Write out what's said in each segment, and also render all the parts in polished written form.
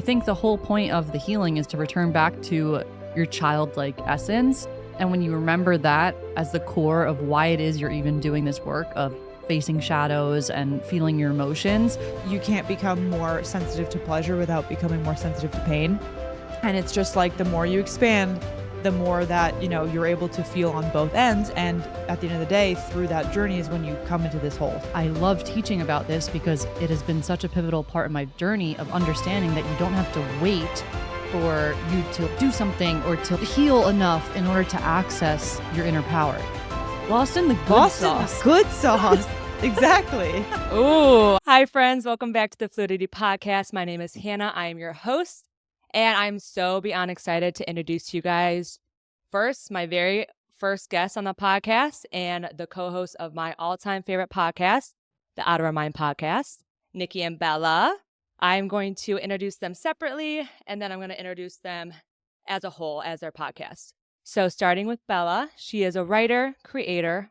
I think the whole point of the healing is to return back to your childlike essence. And when you remember that as the core of why it is you're even doing this work of facing shadows and feeling your emotions, you can't become more sensitive to pleasure without becoming more sensitive to pain. And it's just like the more you expand, the more that, you're able to feel on both ends. And at the end of the day, through that journey is when you come into this whole. I love teaching about this because it has been such a pivotal part of my journey of understanding that you don't have to wait for you to do something or to heal enough in order to access your inner power. Lost in the good sauce. Good sauce. Exactly. Ooh. Hi, friends. Welcome back to the Fluidity Podcast. My name is Hannah. I am your host, and I'm so beyond excited to introduce to you guys first, my very first guest on the podcast and the co-host of my all-time favorite podcast, the Out of Our Mind podcast, Nikki and Bella. I'm going to introduce them separately, and then I'm going to introduce them as a whole as their podcast. So starting with Bella, she is a writer, creator,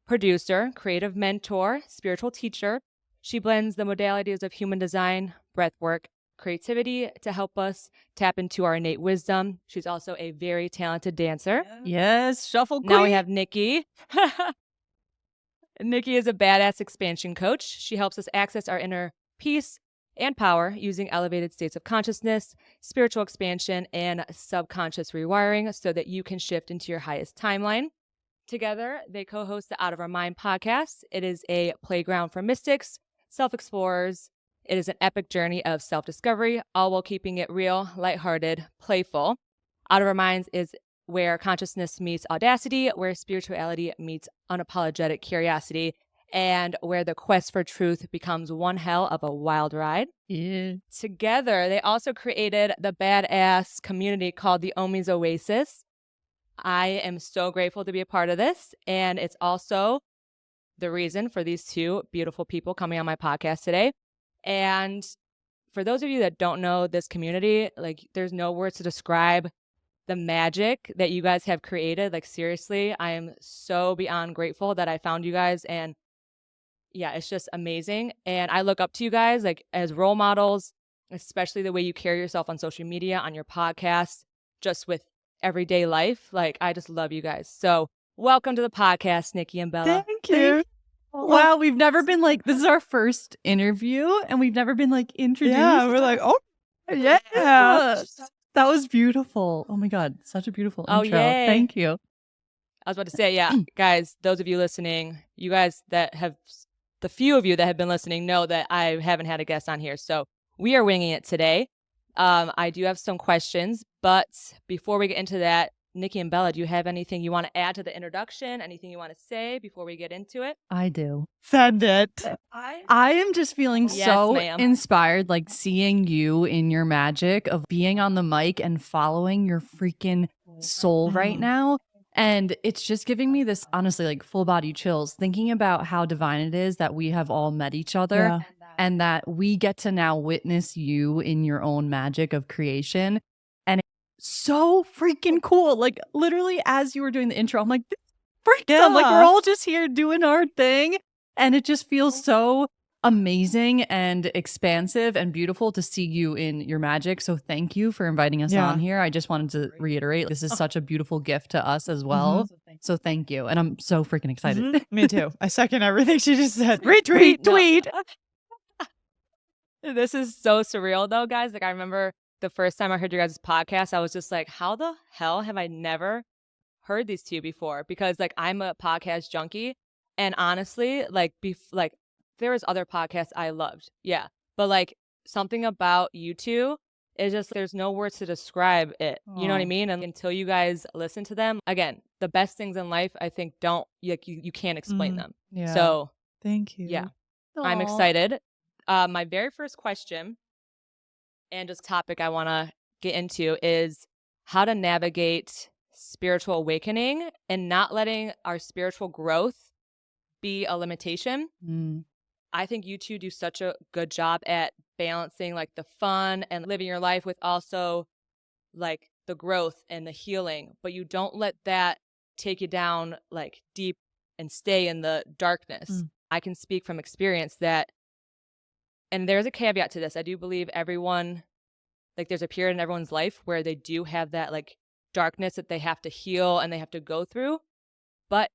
producer, creative mentor, spiritual teacher. She blends the modalities of human design, breathwork, creativity to help us tap into our innate wisdom. She's also a very talented dancer. Yes, shuffle queen. Now we have Nikki. Nikki is a badass expansion coach. She helps us access our inner peace and power using elevated states of consciousness, spiritual expansion, and subconscious rewiring so that you can shift into your highest timeline. Together, they co-host the Out of Our Mind podcast. It is a playground for mystics, self-explorers. It is an epic journey of self-discovery, all while keeping it real, lighthearted, playful. Out of Our Minds is where consciousness meets audacity, where spirituality meets unapologetic curiosity, and where the quest for truth becomes one hell of a wild ride. Yeah. Together, they also created the badass community called the Omi's Oasis. I am so grateful to be a part of this, and it's also the reason for these two beautiful people coming on my podcast today. And for those of you that don't know this community, like, there's no words to describe the magic that you guys have created. Like, seriously, I am so beyond grateful that I found you guys, and yeah, it's just amazing. And I look up to you guys like as role models, especially the way you carry yourself on social media, on your podcast, just with everyday life. Like, I just love you guys. So welcome to the podcast, Nikki and Bella. Thank you. Wow, we've never been like, this is our first interview and we've never been like introduced. Yeah, we're like, oh, yeah. That was beautiful. Oh my God, such a beautiful intro. Yay. Thank you. I was about to say, yeah, guys, those of you listening, you guys that have, the few of you that have been listening know that I haven't had a guest on here. So we are winging it today. I do have some questions, but before we get into that, Nikki and Bella, do you have anything you want to add to the introduction? Anything you want to say before we get into it? I do. Send it. I am just feeling Yes, so ma'am. inspired, like seeing you in your magic of being on the mic and following your freaking soul right now. And it's just giving me this, honestly, like full body chills, thinking about how divine it is that we have all met each other and that we get to now witness you in your own magic of creation. And it's so freaking cool. Like, literally, as you were doing the intro, I'm like, I'm like, we're all just here doing our thing. And it just feels so amazing and expansive and beautiful to see you in your magic. So thank you for inviting us on here. I just wanted to reiterate, this is such a beautiful gift to us as well. So thank you. And I'm so freaking excited. Me too. I second everything she just said. Retweet, tweet. This is so surreal though, guys. Like, I remember the first time I heard your guys' podcast, I was just like, how the hell have I never heard these two before? Because like, I'm a podcast junkie, and honestly, like, there was other podcasts I loved. Yeah. But like, something about you two is just, there's no words to describe it. You know what I mean? And until you guys listen to them, again, the best things in life, I think, you can't explain them. Yeah. So Thank you. yeah, I'm excited. My very first question and just topic I want to get into is how to navigate spiritual awakening and not letting our spiritual growth be a limitation. I think you two do such a good job at balancing like the fun and living your life with also like the growth and the healing, but you don't let that take you down like deep and stay in the darkness. I can speak from experience that, and there's a caveat to this, I do believe everyone like there's a period in everyone's life where they do have that like darkness that they have to heal and they have to go through. But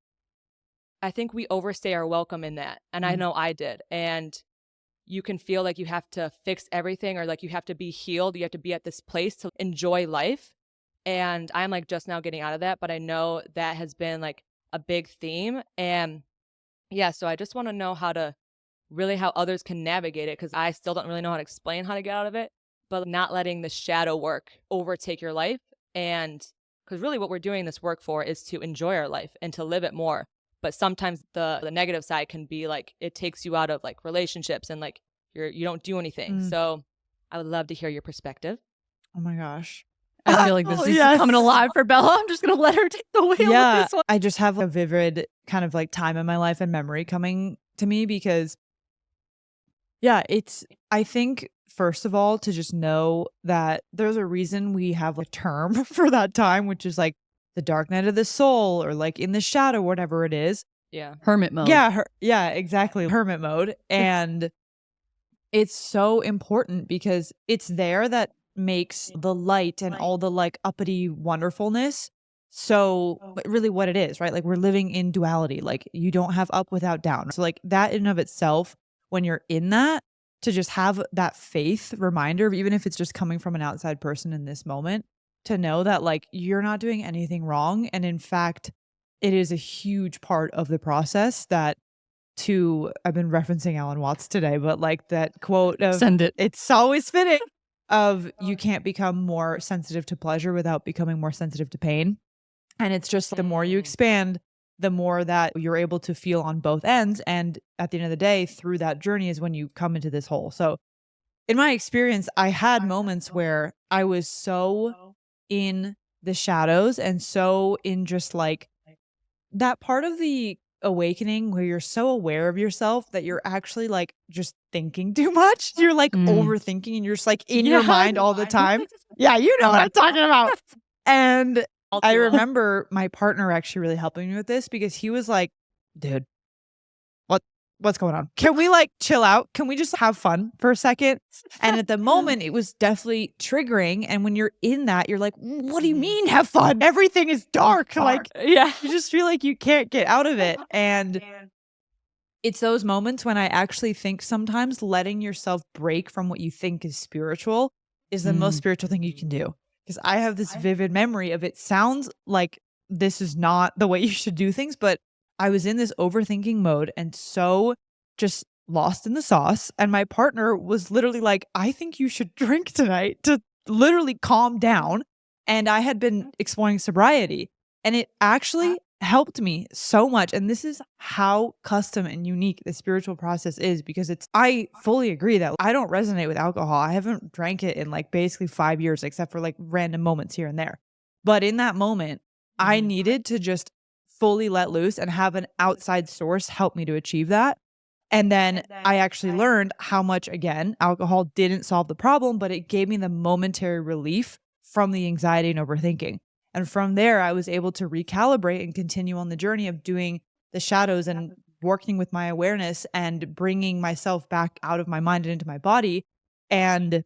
I think we overstay our welcome in that. And I know I did. And you can feel like you have to fix everything, or like you have to be healed. You have to be at this place to enjoy life. And I'm like just now getting out of that, but I know that has been like a big theme. And yeah, so I just want to know how others can navigate it, because I still don't really know how to explain how to get out of it, but not letting the shadow work overtake your life. And because really what we're doing this work for is to enjoy our life and to live it more. But sometimes the negative side can be like it takes you out of like relationships and like you don't do anything. So I would love to hear your perspective. Oh my gosh. I feel like this is coming alive for Bella. I'm just going to let her take the wheel with this one. I just have a vivid kind of like time in my life and memory coming to me because, I think, first of all, to just know that there's a reason we have a term for that time, which is like the dark night of the soul or like in the shadow, whatever it is. Yeah. Hermit mode. Yeah, exactly. Hermit mode. And it's so important because it's there that makes the light and all the like uppity wonderfulness. So really what it is, right? Like we're living in duality. Like you don't have up without down. So like that in and of itself, when you're in that, to just have that faith reminder, even if it's just coming from an outside person in this moment, to know that like you're not doing anything wrong. And in fact, it is a huge part of the process that I've been referencing Alan Watts today, but like that quote of Send it. It's always fitting of you can't become more sensitive to pleasure without becoming more sensitive to pain. And it's just the more you expand, the more that you're able to feel on both ends. And at the end of the day, through that journey is when you come into this whole. So in my experience, I had moments where I was so in the shadows and so in just like that part of the awakening where you're so aware of yourself that you're actually like just thinking too much. You're like overthinking and you're just like in your mind all the time. Yeah, you know what I'm talking about. And I remember my partner actually really helping me with this because he was like, dude, what's going on? Can we like chill out? Can we just have fun for a second? And at the moment it was definitely triggering. And when you're in that, you're like, what do you mean have fun? Everything is dark. Like, you just feel like you can't get out of it. And it's those moments when I actually think sometimes letting yourself break from what you think is spiritual is the most spiritual thing you can do. Because I have this vivid memory of it sounds like this is not the way you should do things, but I was in this overthinking mode and so just lost in the sauce. And my partner was literally like, I think you should drink tonight to literally calm down. And I had been exploring sobriety and it actually helped me so much. And this is how custom and unique the spiritual process is because I fully agree that I don't resonate with alcohol. I haven't drank it in like basically 5 years, except for like random moments here and there. But in that moment, I needed to just fully let loose and have an outside source help me to achieve that. And then I actually learned how much, again, alcohol didn't solve the problem, but it gave me the momentary relief from the anxiety and overthinking. And from there, I was able to recalibrate and continue on the journey of doing the shadows and working with my awareness and bringing myself back out of my mind and into my body. And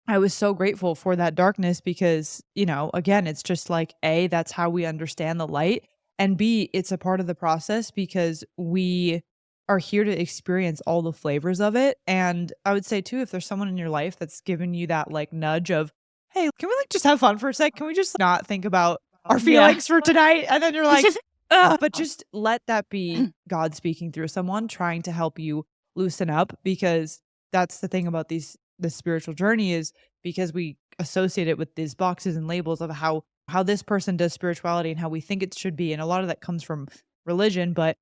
I was so grateful for that darkness because, again, it's just like, A, that's how we understand the light. And B, it's a part of the process because we are here to experience all the flavors of it. And I would say too, if there's someone in your life that's given you that like nudge of, hey, can we like just have fun for a sec? Can we just not think about our feelings for tonight? And then you're like, but just let that be God speaking through someone trying to help you loosen up, because that's the thing about the spiritual journey is because we associate it with these boxes and labels of how this person does spirituality and how we think it should be. And a lot of that comes from religion, but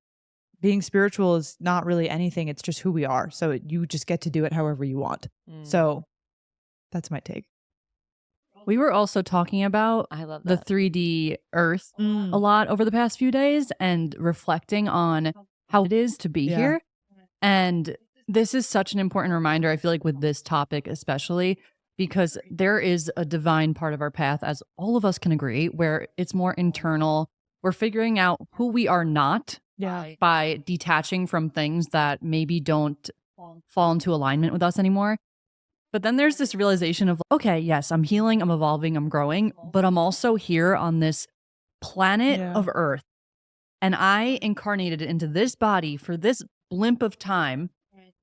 being spiritual is not really anything. It's just who we are. So you just get to do it however you want. So that's my take. We were also talking about the 3D Earth a lot over the past few days and reflecting on how it is to be here. And this is such an important reminder, I feel like, with this topic especially, because there is a divine part of our path, as all of us can agree, where it's more internal. We're figuring out who we are not by detaching from things that maybe don't fall into alignment with us anymore. But then there's this realization of, okay, yes, I'm healing, I'm evolving, I'm growing, but I'm also here on this planet of Earth. And I incarnated into this body for this blimp of time,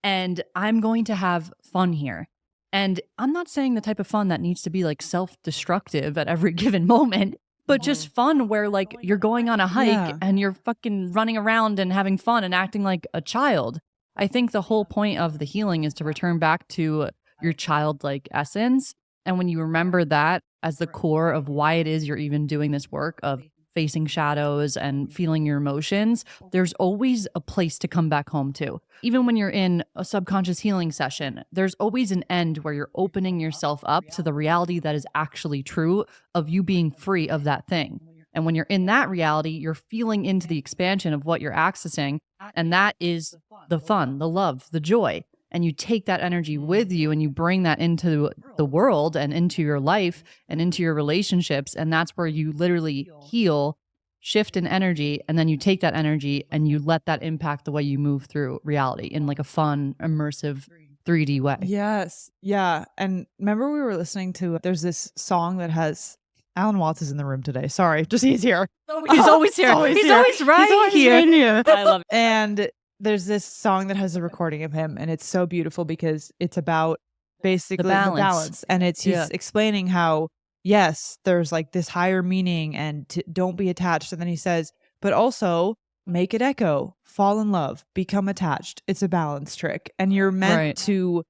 and I'm going to have fun here. And I'm not saying the type of fun that needs to be like self-destructive at every given moment, but just fun where like you're going on a hike and you're fucking running around and having fun and acting like a child. I think the whole point of the healing is to return back to your childlike essence. And when you remember that as the core of why it is you're even doing this work of facing shadows and feeling your emotions, there's always a place to come back home to. Even when you're in a subconscious healing session, there's always an end where you're opening yourself up to the reality that is actually true of you being free of that thing. And when you're in that reality, you're feeling into the expansion of what you're accessing. And that is the fun, the love, the joy. And you take that energy with you and you bring that into the world and into your life and into your relationships. And that's where you literally heal, shift in energy, and then you take that energy and you let that impact the way you move through reality in like a fun, immersive 3D way. Yes. Yeah. And remember we were listening to, there's this song that has, Alan Watts is in the room today. Sorry, just he's here. He's always here. He's always right here. I love it. And there's this song that has a recording of him, and it's so beautiful because it's about basically the balance. And it's he's explaining how, yes, there's like this higher meaning and don't be attached. And then he says, but also make it echo, fall in love, become attached. It's a balance trick. And you're meant to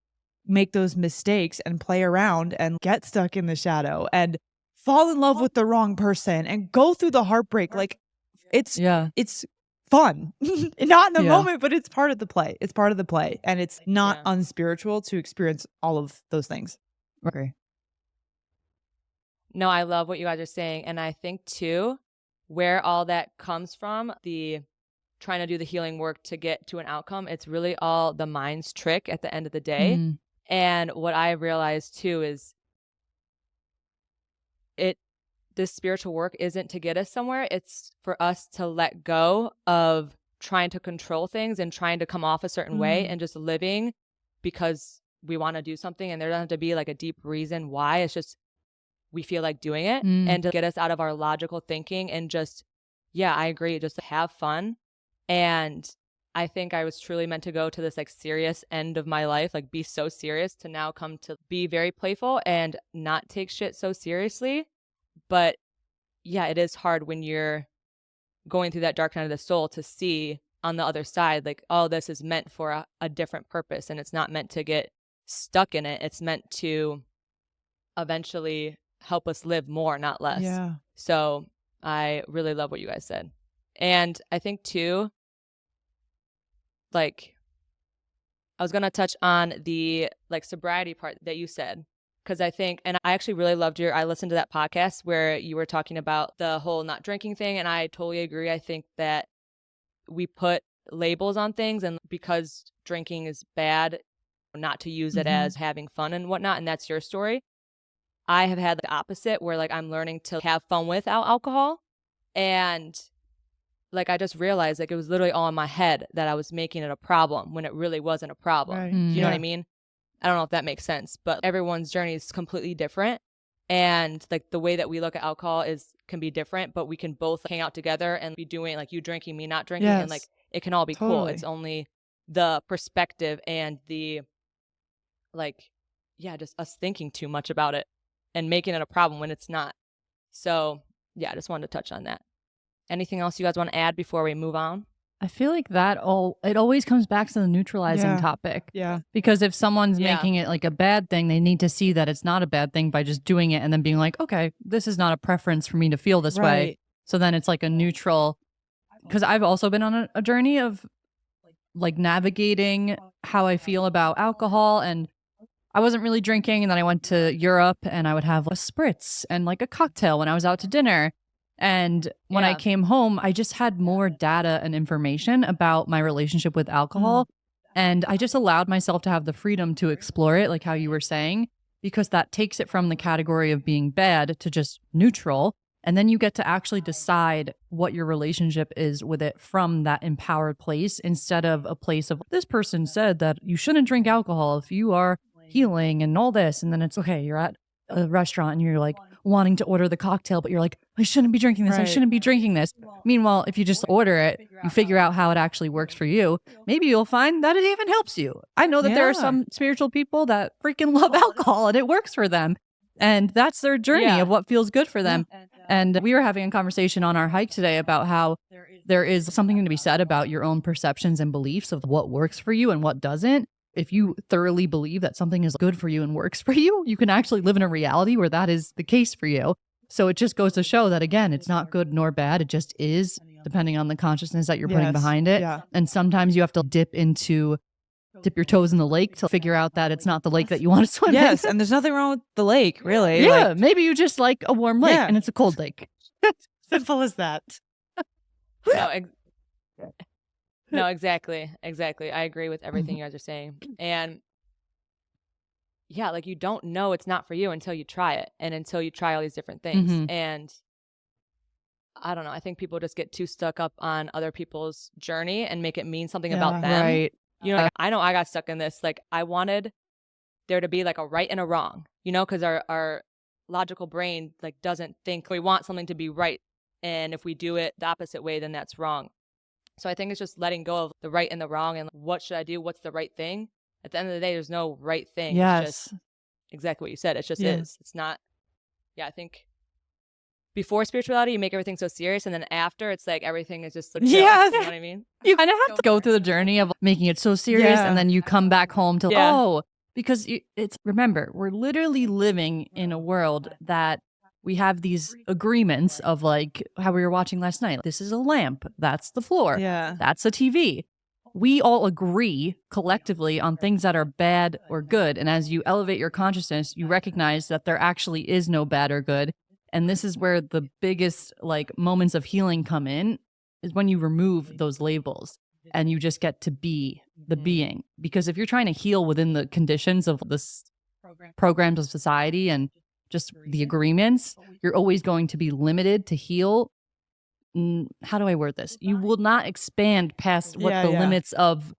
make those mistakes and play around and get stuck in the shadow and fall in love with the wrong person and go through the heartbreak. Like it's fun. Not in the moment, but it's part of the play. It's part of the play. And it's not unspiritual to experience all of those things. Okay. No, I love what you guys are saying. And I think too, where all that comes from, the trying to do the healing work to get to an outcome, it's really all the mind's trick at the end of the day. And what I realized too is this spiritual work isn't to get us somewhere. It's for us to let go of trying to control things and trying to come off a certain way and just living because we want to do something. And there doesn't have to be like a deep reason why. It's just we feel like doing it and to get us out of our logical thinking and just, I agree, just have fun. And I think I was truly meant to go to this like serious end of my life, like be so serious, to now come to be very playful and not take shit so seriously. But it is hard when you're going through that dark night of the soul to see on the other side, like, oh, this is meant for a different purpose. And it's not meant to get stuck in it. It's meant to eventually help us live more, not less. Yeah. So I really love what you guys said. And I think too, like, I was going to touch on the like sobriety part that you said. Because I think, and I actually really loved I listened to that podcast where you were talking about the whole not drinking thing. And I totally agree. I think that we put labels on things, and because drinking is bad, not to use it as having fun and whatnot. And that's your story. I have had the opposite where like I'm learning to have fun without alcohol. And like I just realized like it was literally all in my head that I was making it a problem when it really wasn't a problem. Right. Do you know what I mean? I don't know if that makes sense, but everyone's journey is completely different. And like the way that we look at alcohol can be different, but we can both hang out together and be doing like you drinking, me not drinking. And like it can all be cool. It's only the perspective and the like, just us thinking too much about it and making it a problem when it's not. So I just wanted to touch on that. Anything else you guys want to add before we move on? I feel like it always comes back to the neutralizing topic. Yeah. Because if someone's making it like a bad thing, they need to see that it's not a bad thing by just doing it and then being like, okay, this is not a preference for me to feel this way. So then it's like a neutral, because I've also been on a journey of like navigating how I feel about alcohol. And I wasn't really drinking. And then I went to Europe and I would have a spritz and like a cocktail when I was out to dinner. And when I came home, I just had more data and information about my relationship with alcohol. And I just allowed myself to have the freedom to explore it, like how you were saying, because that takes it from the category of being bad to just neutral. And then you get to actually decide what your relationship is with it from that empowered place, instead of a place of this person said that you shouldn't drink alcohol if you are healing and all this. And then it's okay, you're at a restaurant and you're like wanting to order the cocktail, but you're like, I shouldn't be drinking this. I Right. shouldn't be drinking this. Meanwhile, if you just order it, you figure out how it actually works for you. Maybe you'll find that it even helps you. I know that there are Yeah. some spiritual people that freaking love alcohol and it works for them. And that's their journey Yeah. of what feels good for them. And we were having a conversation on our hike today about how there is something to be said about your own perceptions and beliefs of what works for you and what doesn't. If you thoroughly believe that something is good for you and works for you, you can actually live in a reality where that is the case for you. So it just goes to show that, again, it's not good nor bad. It just is, depending on the consciousness that you're putting Yes. behind it. Yeah. And sometimes you have to dip your toes in the lake to figure out that it's not the lake that you want to swim Yes, in. and there's nothing wrong with the lake, really. Yeah, Like, maybe you just like a warm lake Yeah. and it's a cold lake. simple as that. No, no, exactly. I agree with everything you guys are saying. And yeah, like you don't know it's not for you until you try it and until you try all these different things. Mhm. And I don't know. I think people just get too stuck up on other people's journey and make it mean something about them. Right. You know, like, I know I got stuck in this. Like I wanted there to be like a right and a wrong, you know, because our logical brain like doesn't think we want something to be right. And if we do it the opposite way, then that's wrong. So I think it's just letting go of the right and the wrong and what should I do? What's the right thing? At the end of the day, there's no right thing. Yes. It's just exactly what you said. It just Yeah. is. It's not. Yeah, I think before spirituality, you make everything so serious. And then after, it's like everything is just so chill. Yes. You know what I mean? You kind of have to go through the journey of making it so serious, Yeah. and then you come back home to, Yeah. because remember, we're literally living in a world that we have these agreements of like how we were watching last night. This is a lamp. That's the floor. Yeah. That's a TV. We all agree collectively on things that are bad or good. And as you elevate your consciousness, you recognize that there actually is no bad or good. And this is where the biggest like moments of healing come in, is when you remove those labels and you just get to be the being. Because if you're trying to heal within the conditions of this programs of society and just the agreements, you're always going to be limited to heal. How do I word this? You will not expand past what the limits of.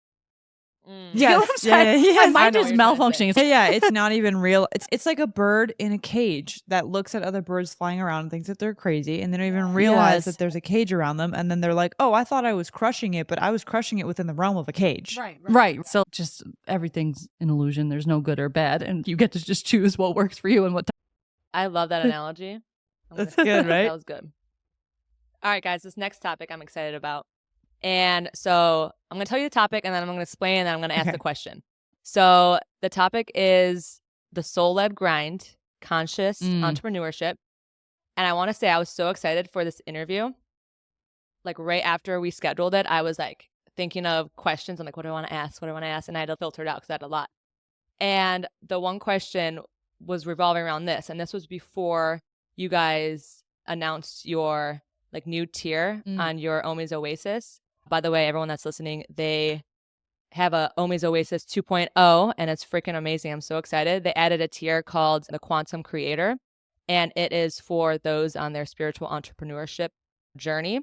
You know what I'm saying? Yes. My mind I know is what you're trying to malfunctioning. Yeah, yeah, it's not even real. It's like a bird in a cage that looks at other birds flying around and thinks that they're crazy, and they don't even realize Yes. that there's a cage around them, and then they're like, "Oh, I thought I was crushing it, but I was crushing it within the realm of a cage." Right. So just everything's an illusion. There's no good or bad. And you get to just choose what works for you and what. I love that analogy. I'm That's gonna- good, right? That was good. All right, guys, this next topic I'm excited about. And so I'm going to tell you the topic and then I'm going to explain and then I'm going to ask Okay. the question. So the topic is the soul-led grind, conscious entrepreneurship. And I want to say I was so excited for this interview. Like right after we scheduled it, I was like thinking of questions. I'm like, what do I want to ask? What do I want to ask? And I had to filter it out because I had a lot. And the one question was revolving around this. And this was before you guys announced your like new tier on your Omi's Oasis. By the way, everyone that's listening, they have a Omi's Oasis 2.0 and it's freaking amazing. I'm so excited. They added a tier called the Quantum Creator, and it is for those on their spiritual entrepreneurship journey.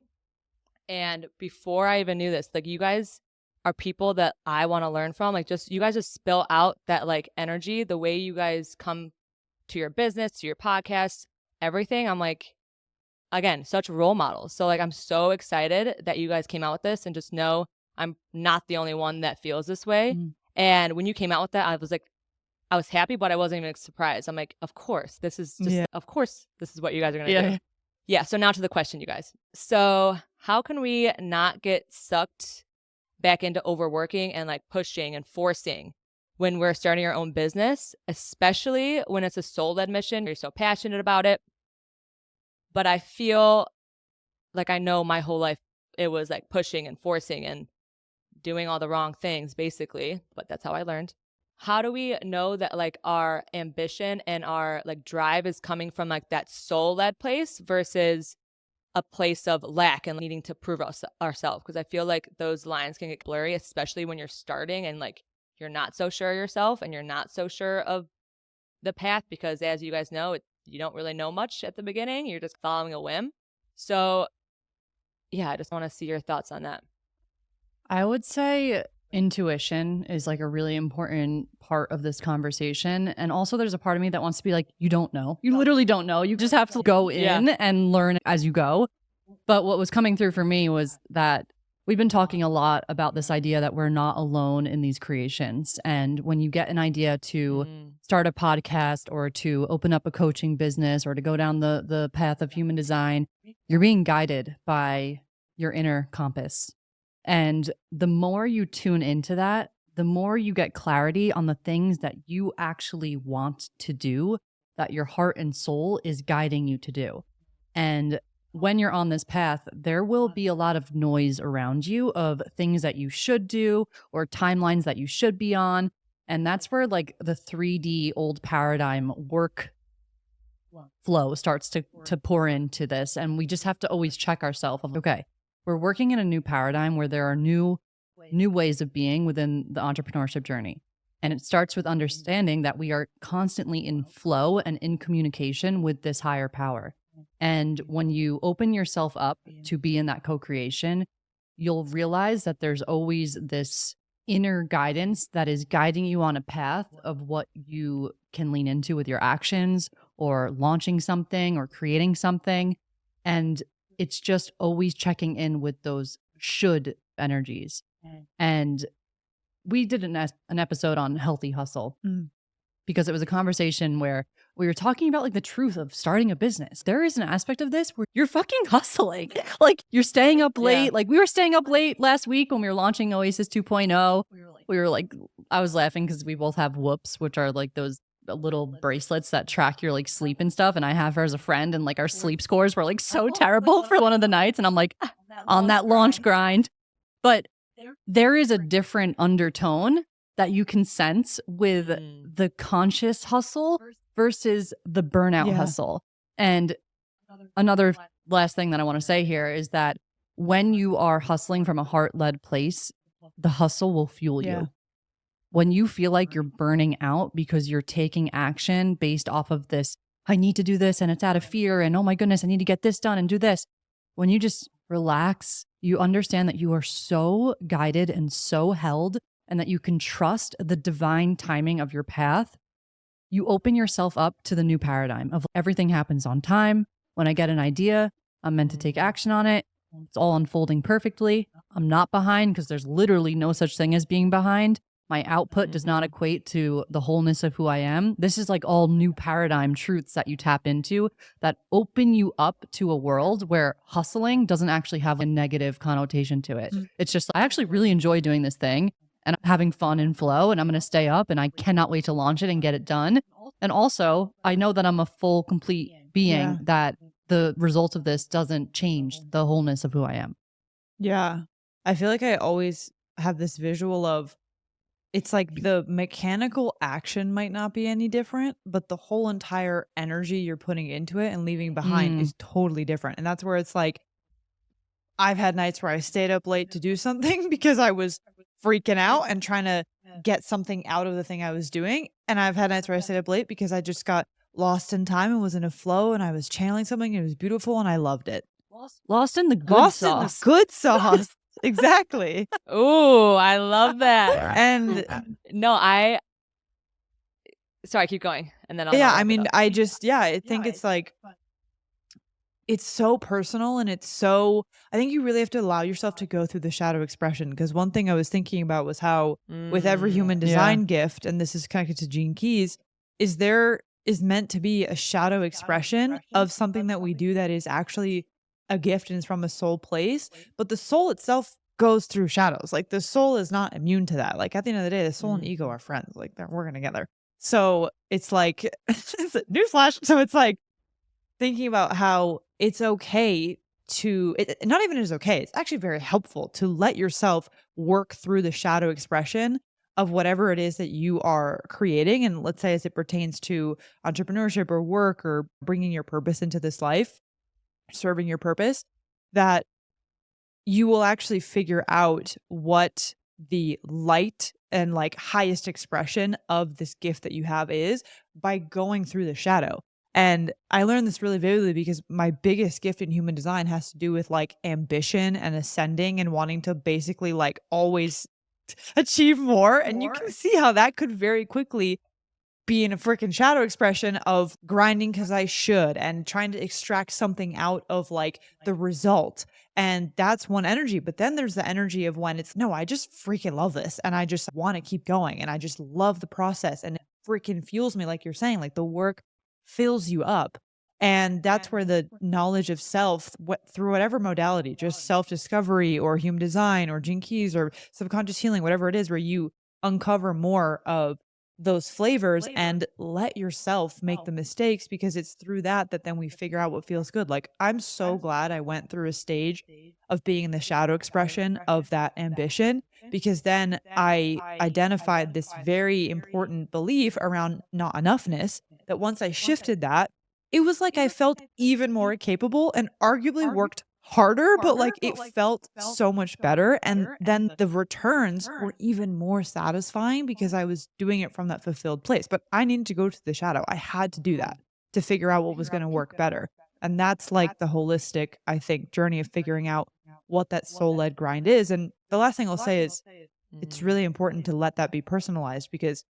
And before I even knew this, like you guys are people that I want to learn from. Like just you guys just spill out that like energy, the way you guys come to your business, to your podcast, everything. I'm like, again, such role models. So like I'm so excited that you guys came out with this, and just know I'm not the only one that feels this way. And when you came out with that, I was like, I was happy, but I wasn't even surprised. I'm like, of course, this is just, of course, this is what you guys are going to do. Yeah. So now to the question, you guys. So how can we not get sucked back into overworking and like pushing and forcing when we're starting our own business, especially when it's a soul-led mission? You're so passionate about it. But I feel like I know my whole life it was like pushing and forcing and doing all the wrong things, basically. But that's how I learned. How do we know that like our ambition and our like drive is coming from like that soul-led place versus a place of lack and needing to prove ourselves? Because I feel like those lines can get blurry, especially when you're starting and like you're not so sure of yourself and you're not so sure of the path, because as you guys know, you don't really know much at the beginning. You're just following a whim. So yeah, I just want to see your thoughts on that. I would say Intuition is like a really important part of this conversation. And also there's a part of me that wants to be like, you don't know. You literally don't know. You just have to go in and learn as you go. But what was coming through for me was that we've been talking a lot about this idea that we're not alone in these creations. And when you get an idea to start a podcast or to open up a coaching business or to go down the path of human design, you're being guided by your inner compass. And the more you tune into that, the more you get clarity on the things that you actually want to do, that your heart and soul is guiding you to do. And when you're on this path, there will be a lot of noise around you of things that you should do or timelines that you should be on. And that's where like the 3D old paradigm work flow starts to pour into this. And we just have to always check ourselves of, okay, we're working in a new paradigm where there are new ways of being within the entrepreneurship journey. And it starts with understanding that we are constantly in flow and in communication with this higher power. And when you open yourself up to be in that co-creation, you'll realize that there's always this inner guidance that is guiding you on a path of what you can lean into with your actions or launching something or creating something. And it's just always checking in with those should energies. And we did an episode on healthy hustle because it was a conversation where we were talking about like the truth of starting a business. There is an aspect of this where you're fucking hustling. Like you're staying up late. Like we were staying up late last week when we were launching Oasis 2.0. We were like, I was laughing because we both have whoops, which are like those little bracelets that track your like sleep and stuff. And I have her as a friend and like our sleep scores were like so terrible for one of the nights. And I'm like on that launch grind. But there is a different undertone that you can sense with the conscious hustle versus the burnout hustle. And another last thing that I want to say here is that when you are hustling from a heart-led place, the hustle will fuel you. When you feel like you're burning out because you're taking action based off of this, I need to do this and it's out of fear and oh my goodness, I need to get this done and do this. When you just relax, you understand that you are so guided and so held and that you can trust the divine timing of your path. You open yourself up to the new paradigm of everything happens on time. When I get an idea, I'm meant to take action on it. It's all unfolding perfectly. I'm not behind because there's literally no such thing as being behind. My output does not equate to the wholeness of who I am. This is like all new paradigm truths that you tap into that open you up to a world where hustling doesn't actually have a negative connotation to it. It's just, I actually really enjoy doing this thing and I'm having fun and flow and I'm going to stay up and I cannot wait to launch it and get it done. And also, I know that I'm a full, complete being, that the result of this doesn't change the wholeness of who I am. Yeah. I feel like I always have this visual of, it's like the mechanical action might not be any different, but the whole entire energy you're putting into it and leaving behind is totally different. And that's where it's like, I've had nights where I stayed up late to do something because I was freaking out and trying to get something out of the thing I was doing. And I've had nights where I stayed up late because I just got lost in time and was in a flow and I was channeling something and it was beautiful and I loved it. Lost in the good sauce. In the good sauce. Exactly. Ooh, I love that. And sorry, keep going. And then I'll I think it's like, it's so personal and it's so, I think you really have to allow yourself to go through the shadow expression. Because one thing I was thinking about was how with every human design gift, and this is connected to Gene Keys, is there is meant to be a shadow expression of something that we do that is actually a gift and is from a soul place. But the soul itself goes through shadows. Like the soul is not immune to that. Like at the end of the day, the soul and ego are friends. Like they're working together. So it's like, newsflash. So it's like thinking about how it's okay to, not even is okay, it's actually very helpful to let yourself work through the shadow expression of whatever it is that you are creating. And let's say as it pertains to entrepreneurship or work or bringing your purpose into this life, serving your purpose, that you will actually figure out what the light and like highest expression of this gift that you have is by going through the shadow. And I learned this really vividly because my biggest gift in human design has to do with like ambition and ascending and wanting to basically like always achieve more. And you can see how that could very quickly be in a freaking shadow expression of grinding because I should and trying to extract something out of like the result. And that's one energy. But then there's the energy of when it's no, I just freaking love this and I just want to keep going and I just love the process and it freaking fuels me, like you're saying, like the work fills you up. And that's where the knowledge of self, through whatever modality, just self discovery or human design or gene keys or subconscious healing, whatever it is, where you uncover more of those flavors and let yourself make the mistakes, because it's through that then we figure out what feels good. Like I'm so glad I went through a stage of being in the shadow expression of that ambition, because then I identified this very important belief around not enoughness, that once I shifted that, it was like I felt even more capable and arguably worked harder, but like it felt so much better. And then the returns were even more satisfying because I was doing it from that fulfilled place. But I needed to go to the shadow. I had to do that to figure out what was going to work better. And that's like the holistic, I think, journey of figuring out what that soul-led grind is. And the last thing I'll say is it's really important to let that be personalized, because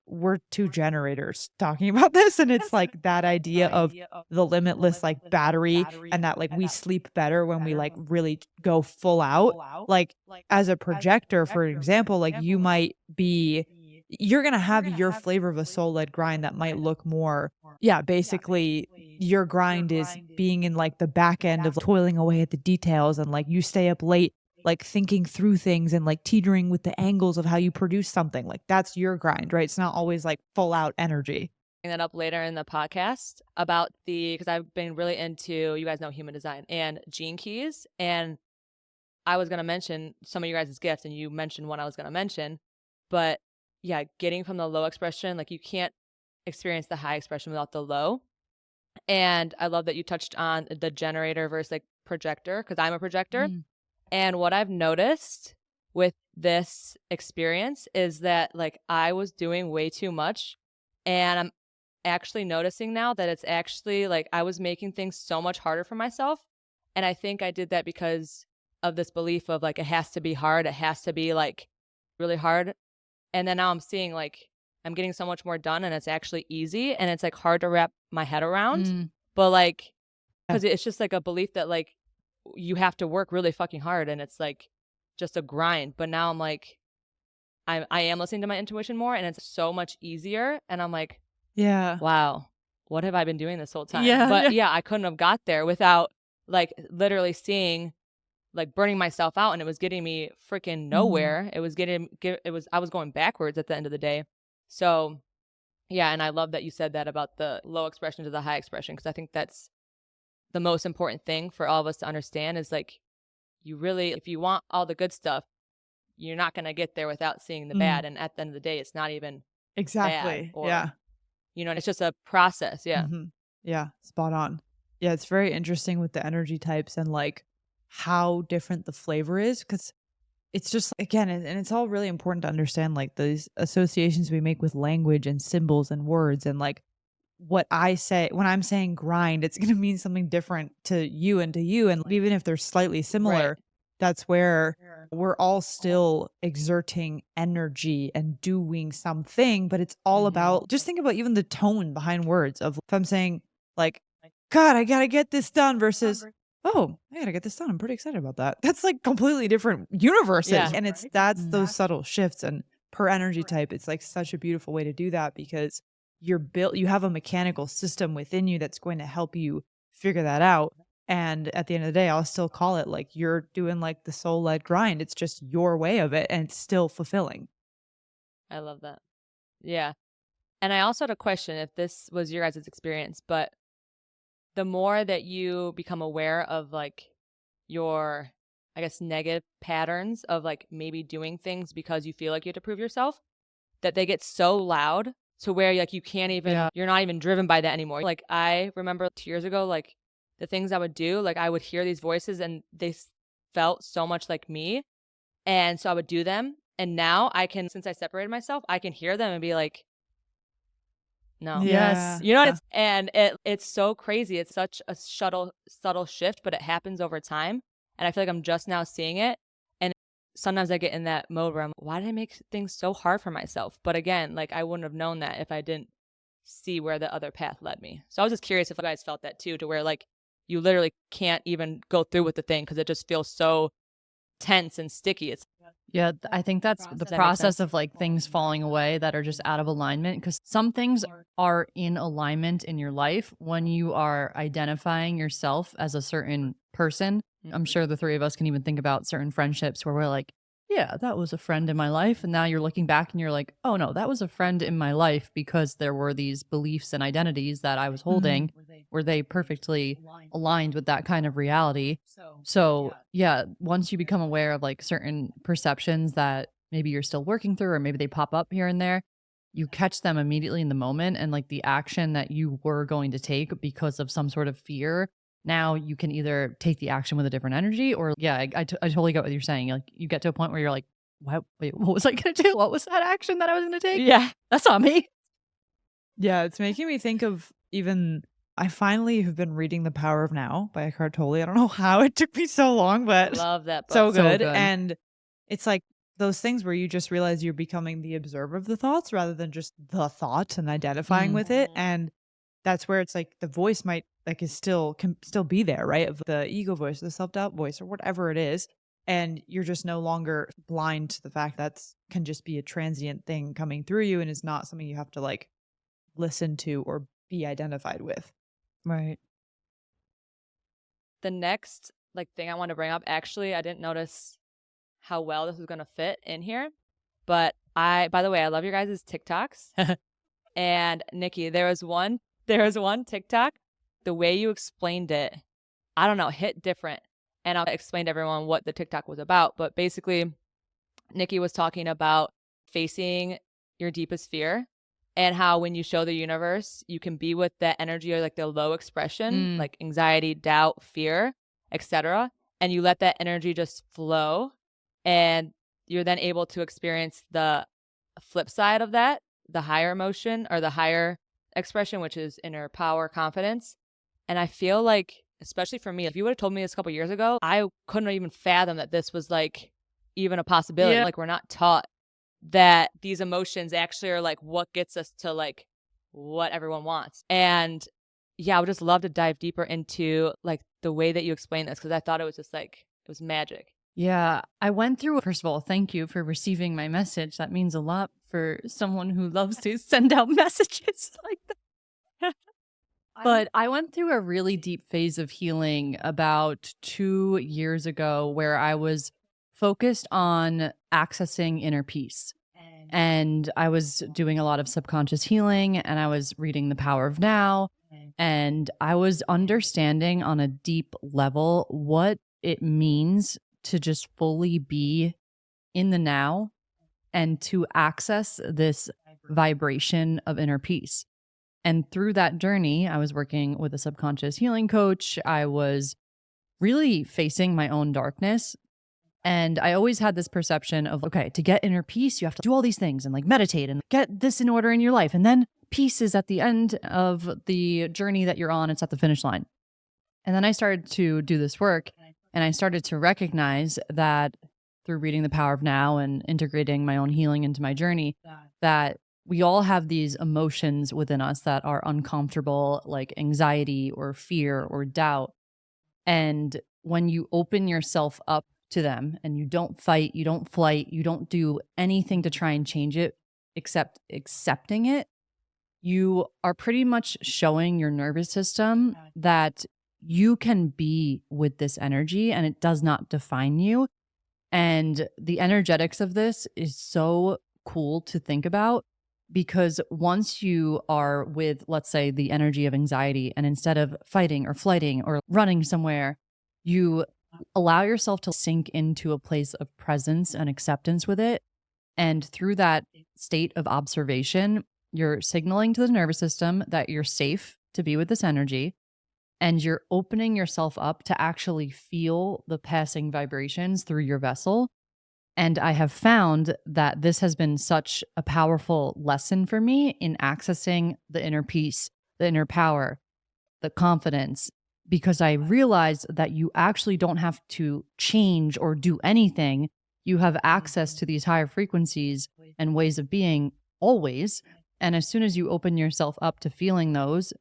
we're two generators talking about this, and it's like that idea of the limitless like battery, and that like we sleep better when we like really go full out. Like as a projector, for example, like you're gonna have your flavor of a soul-led grind that might look more, basically your grind is being in like the back end of toiling away at the details, and like you stay up late like thinking through things and like teetering with the angles of how you produce something. Like that's your grind, right? It's not always like full out energy. That up later in the podcast about because I've been really into, you guys know, human design and gene keys. And I was going to mention some of you guys' gifts, and you mentioned one I was going to mention. But yeah, getting from the low expression, like you can't experience the high expression without the low. And I love that you touched on the generator versus like projector, because I'm a projector. And what I've noticed with this experience is that like I was doing way too much, and I'm actually noticing now that it's actually like I was making things so much harder for myself. And I think I did that because of this belief of like it has to be hard, it has to be like really hard. And then now I'm seeing like I'm getting so much more done, and it's actually easy, and it's like hard to wrap my head around. But like, because it's just like a belief that like you have to work really fucking hard, and it's like just a grind. But now I'm like, I am listening to my intuition more, and it's so much easier. And I'm like, wow, what have I been doing this whole time? But I couldn't have got there without like literally seeing, like burning myself out, and it was getting me freaking nowhere. It was I was going backwards at the end of the day. So yeah, and I love that you said that about the low expression to the high expression, because I think that's the most important thing for all of us to understand is like, you really, if you want all the good stuff, you're not going to get there without seeing the bad. And at the end of the day, it's not even exactly bad, you know, it's just a process. Yeah, spot on. Yeah, it's very interesting with the energy types and like how different the flavor is, because it's just, again, and it's all really important to understand like these associations we make with language and symbols and words, and like what I say when I'm saying grind, it's going to mean something different to you and to you. And even if they're slightly similar, that's where we're all still exerting energy and doing something, but it's all about, just think about even the tone behind words of, if I'm saying like, God, I got to get this done versus, oh, I got to get this done, I'm pretty excited about that. That's like completely different universes. And that's those subtle shifts. And per energy type, it's like such a beautiful way to do that, because you have a mechanical system within you that's going to help you figure that out. And at the end of the day, I'll still call it like you're doing like the soul-led grind. It's just your way of it, and it's still fulfilling. I love that. Yeah. And I also had a question, if this was your guys' experience, but the more that you become aware of like your, I guess, negative patterns of like maybe doing things because you feel like you have to prove yourself, that they get so loud to where like you can't even, you're not even driven by that anymore. Like I remember 2 years ago, like the things I would do, like I would hear these voices and they felt so much like me. And so I would do them. And now I can, since I separated myself, I can hear them and be like, no. Yes. You know what? It's so crazy. It's such a subtle shift, but it happens over time. And I feel like I'm just now seeing it. And sometimes I get in that mode where why did I make things so hard for myself? But again, like I wouldn't have known that if I didn't see where the other path led me. So I was just curious if you guys felt that too, to where like you literally can't even go through with the thing because it just feels so tense and sticky. It's Yeah, I think that's the Does that make process sense? of like things falling away that are just out of alignment, because some things are in alignment in your life when you are identifying yourself as a certain person. I'm sure the three of us can even think about certain friendships where we're like, yeah, that was a friend in my life. And now you're looking back and you're like, oh no, that was a friend in my life because there were these beliefs and identities that I was holding. Were they perfectly aligned with that kind of reality? So, yeah, once you become aware of like certain perceptions that maybe you're still working through, or maybe they pop up here and there, you catch them immediately in the moment. And like the action that you were going to take because of some sort of fear, now you can either take the action with a different energy, or yeah, I totally get what you're saying. Like you get to a point where you're like, wait, what was I going to do? What was that action that I was going to take? Yeah. That's not me. Yeah, it's making me think of even I finally have been reading The Power of Now by Eckhart Tolle. I don't know how it took me so long, but Love that book. so So good. good. And it's like those things where you just realize you're becoming the observer of the thoughts rather than just the thought and identifying with it. And that's where it's like the voice might like can still be there, right? Of the ego voice, the self-doubt voice, or whatever it is. And you're just no longer blind to the fact that can just be a transient thing coming through you and is not something you have to like listen to or be identified with. Right. The next like thing I want to bring up, actually, I didn't notice how well this was going to fit in here, but by the way, I love your guys' TikToks. And Nikki, there was one TikTok, the way you explained it, I don't know, hit different. And I'll explain to everyone what the TikTok was about. But basically, Nikki was talking about facing your deepest fear and how when you show the universe, you can be with that energy or like the low expression, like anxiety, doubt, fear, etc. And you let that energy just flow. And you're then able to experience the flip side of that, the higher emotion or the higher expression, which is inner power, confidence. And I feel like, especially for me, if you would have told me this a couple years ago, I couldn't even fathom that this was like even a possibility. Yeah. Like we're not taught that these emotions actually are like what gets us to like what everyone wants. And yeah, I would just love to dive deeper into like the way that you explain this, because I thought it was just like, it was magic. Yeah, I went through, first of all, thank you for receiving my message. That means a lot for someone who loves to send out messages like that. But I went through a really deep phase of healing about 2 years ago where I was focused on accessing inner peace. And I was doing a lot of subconscious healing, and I was reading The Power of Now, and I was understanding on a deep level what it means to just fully be in the now and to access this vibration of inner peace. And through that journey, I was working with a subconscious healing coach. I was really facing my own darkness. And I always had this perception of, okay, to get inner peace, you have to do all these things and like meditate and get this in order in your life. And then peace is at the end of the journey that you're on. It's at the finish line. And then I started to do this work, and I started to recognize that through reading The Power of Now and integrating my own healing into my journey, that we all have these emotions within us that are uncomfortable, like anxiety or fear or doubt. And when you open yourself up to them and you don't fight, you don't flight, you don't do anything to try and change it except accepting it, you are pretty much showing your nervous system that you can be with this energy and it does not define you. And the energetics of this is so cool to think about, because once you are with, let's say, the energy of anxiety, and instead of fighting or flighting or running somewhere, you allow yourself to sink into a place of presence and acceptance with it. And through that state of observation, you're signaling to the nervous system that you're safe to be with this energy. And you're opening yourself up to actually feel the passing vibrations through your vessel. And I have found that this has been such a powerful lesson for me in accessing the inner peace, the inner power, the confidence, because I realized that you actually don't have to change or do anything You have access to these higher frequencies and ways of being always. And as soon as you open yourself up to feeling those,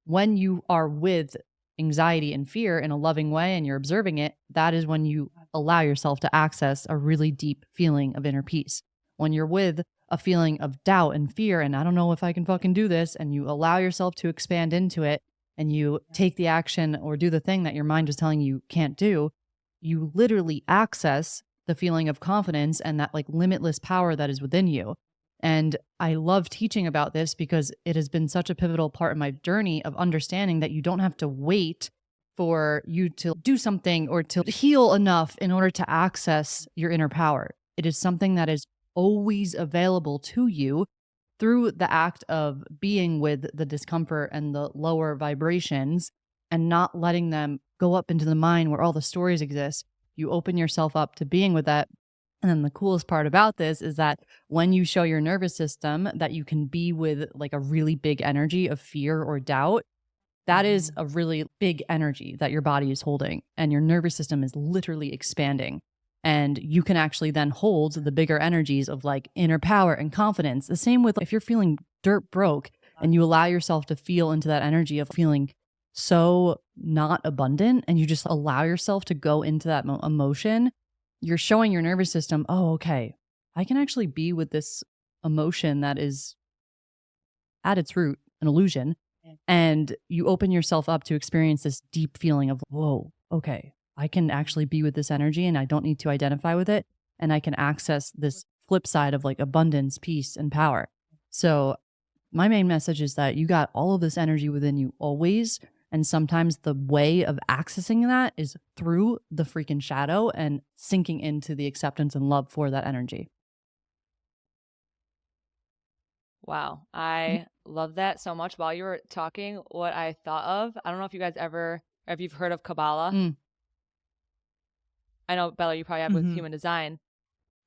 when you are with anxiety and fear in a loving way and you're observing it, that is when you allow yourself to access a really deep feeling of inner peace. When you're with a feeling of doubt and fear and I don't know if I can fucking do this, and you allow yourself to expand into it and you take the action or do the thing that your mind was telling you can't do, you literally access the feeling of confidence and that like limitless power that is within you. And I love teaching about this because it has been such a pivotal part of my journey of understanding that you don't have to wait for you to do something or to heal enough in order to access your inner power. It is something that is always available to you through the act of being with the discomfort and the lower vibrations and not letting them go up into the mind where all the stories exist. You open yourself up to being with that. And then the coolest part about this is that when you show your nervous system that you can be with like a really big energy of fear or doubt, that is a really big energy that your body is holding. And your nervous system is literally expanding. And you can actually then hold the bigger energies of like inner power and confidence. The same with if you're feeling dirt broke and you allow yourself to feel into that energy of feeling so not abundant and you just allow yourself to go into that emotion, you're showing your nervous system, oh, okay, I can actually be with this emotion that is at its root an illusion. And you open yourself up to experience this deep feeling of, whoa, okay, I can actually be with this energy and I don't need to identify with it. And I can access this flip side of like abundance, peace, and power. So my main message is that you got all of this energy within you always. And sometimes the way of accessing that is through the freaking shadow and sinking into the acceptance and love for that energy. Wow. I love that so much. While you were talking, what I thought of, I don't know if you guys if you've heard of Kabbalah. I know, Bella, you probably have with human design.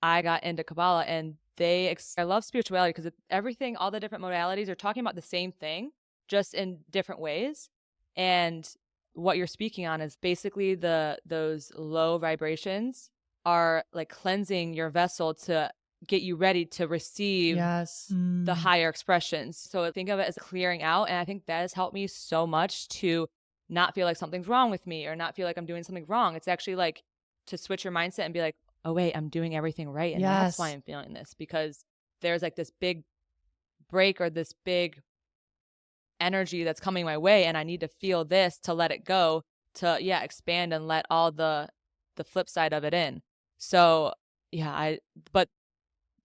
I got into Kabbalah and I love spirituality because everything, all the different modalities are talking about the same thing, just in different ways. And what you're speaking on is basically those low vibrations are like cleansing your vessel to get you ready to receive the higher expressions. So think of it as clearing out. And I think that has helped me so much to not feel like something's wrong with me or not feel like I'm doing something wrong. It's actually like to switch your mindset and be like, oh, wait, I'm doing everything right. And that's why I'm feeling this, because there's like this big break or this big energy that's coming my way. And I need to feel this to let it go, to, expand and let all the flip side of it in. So, but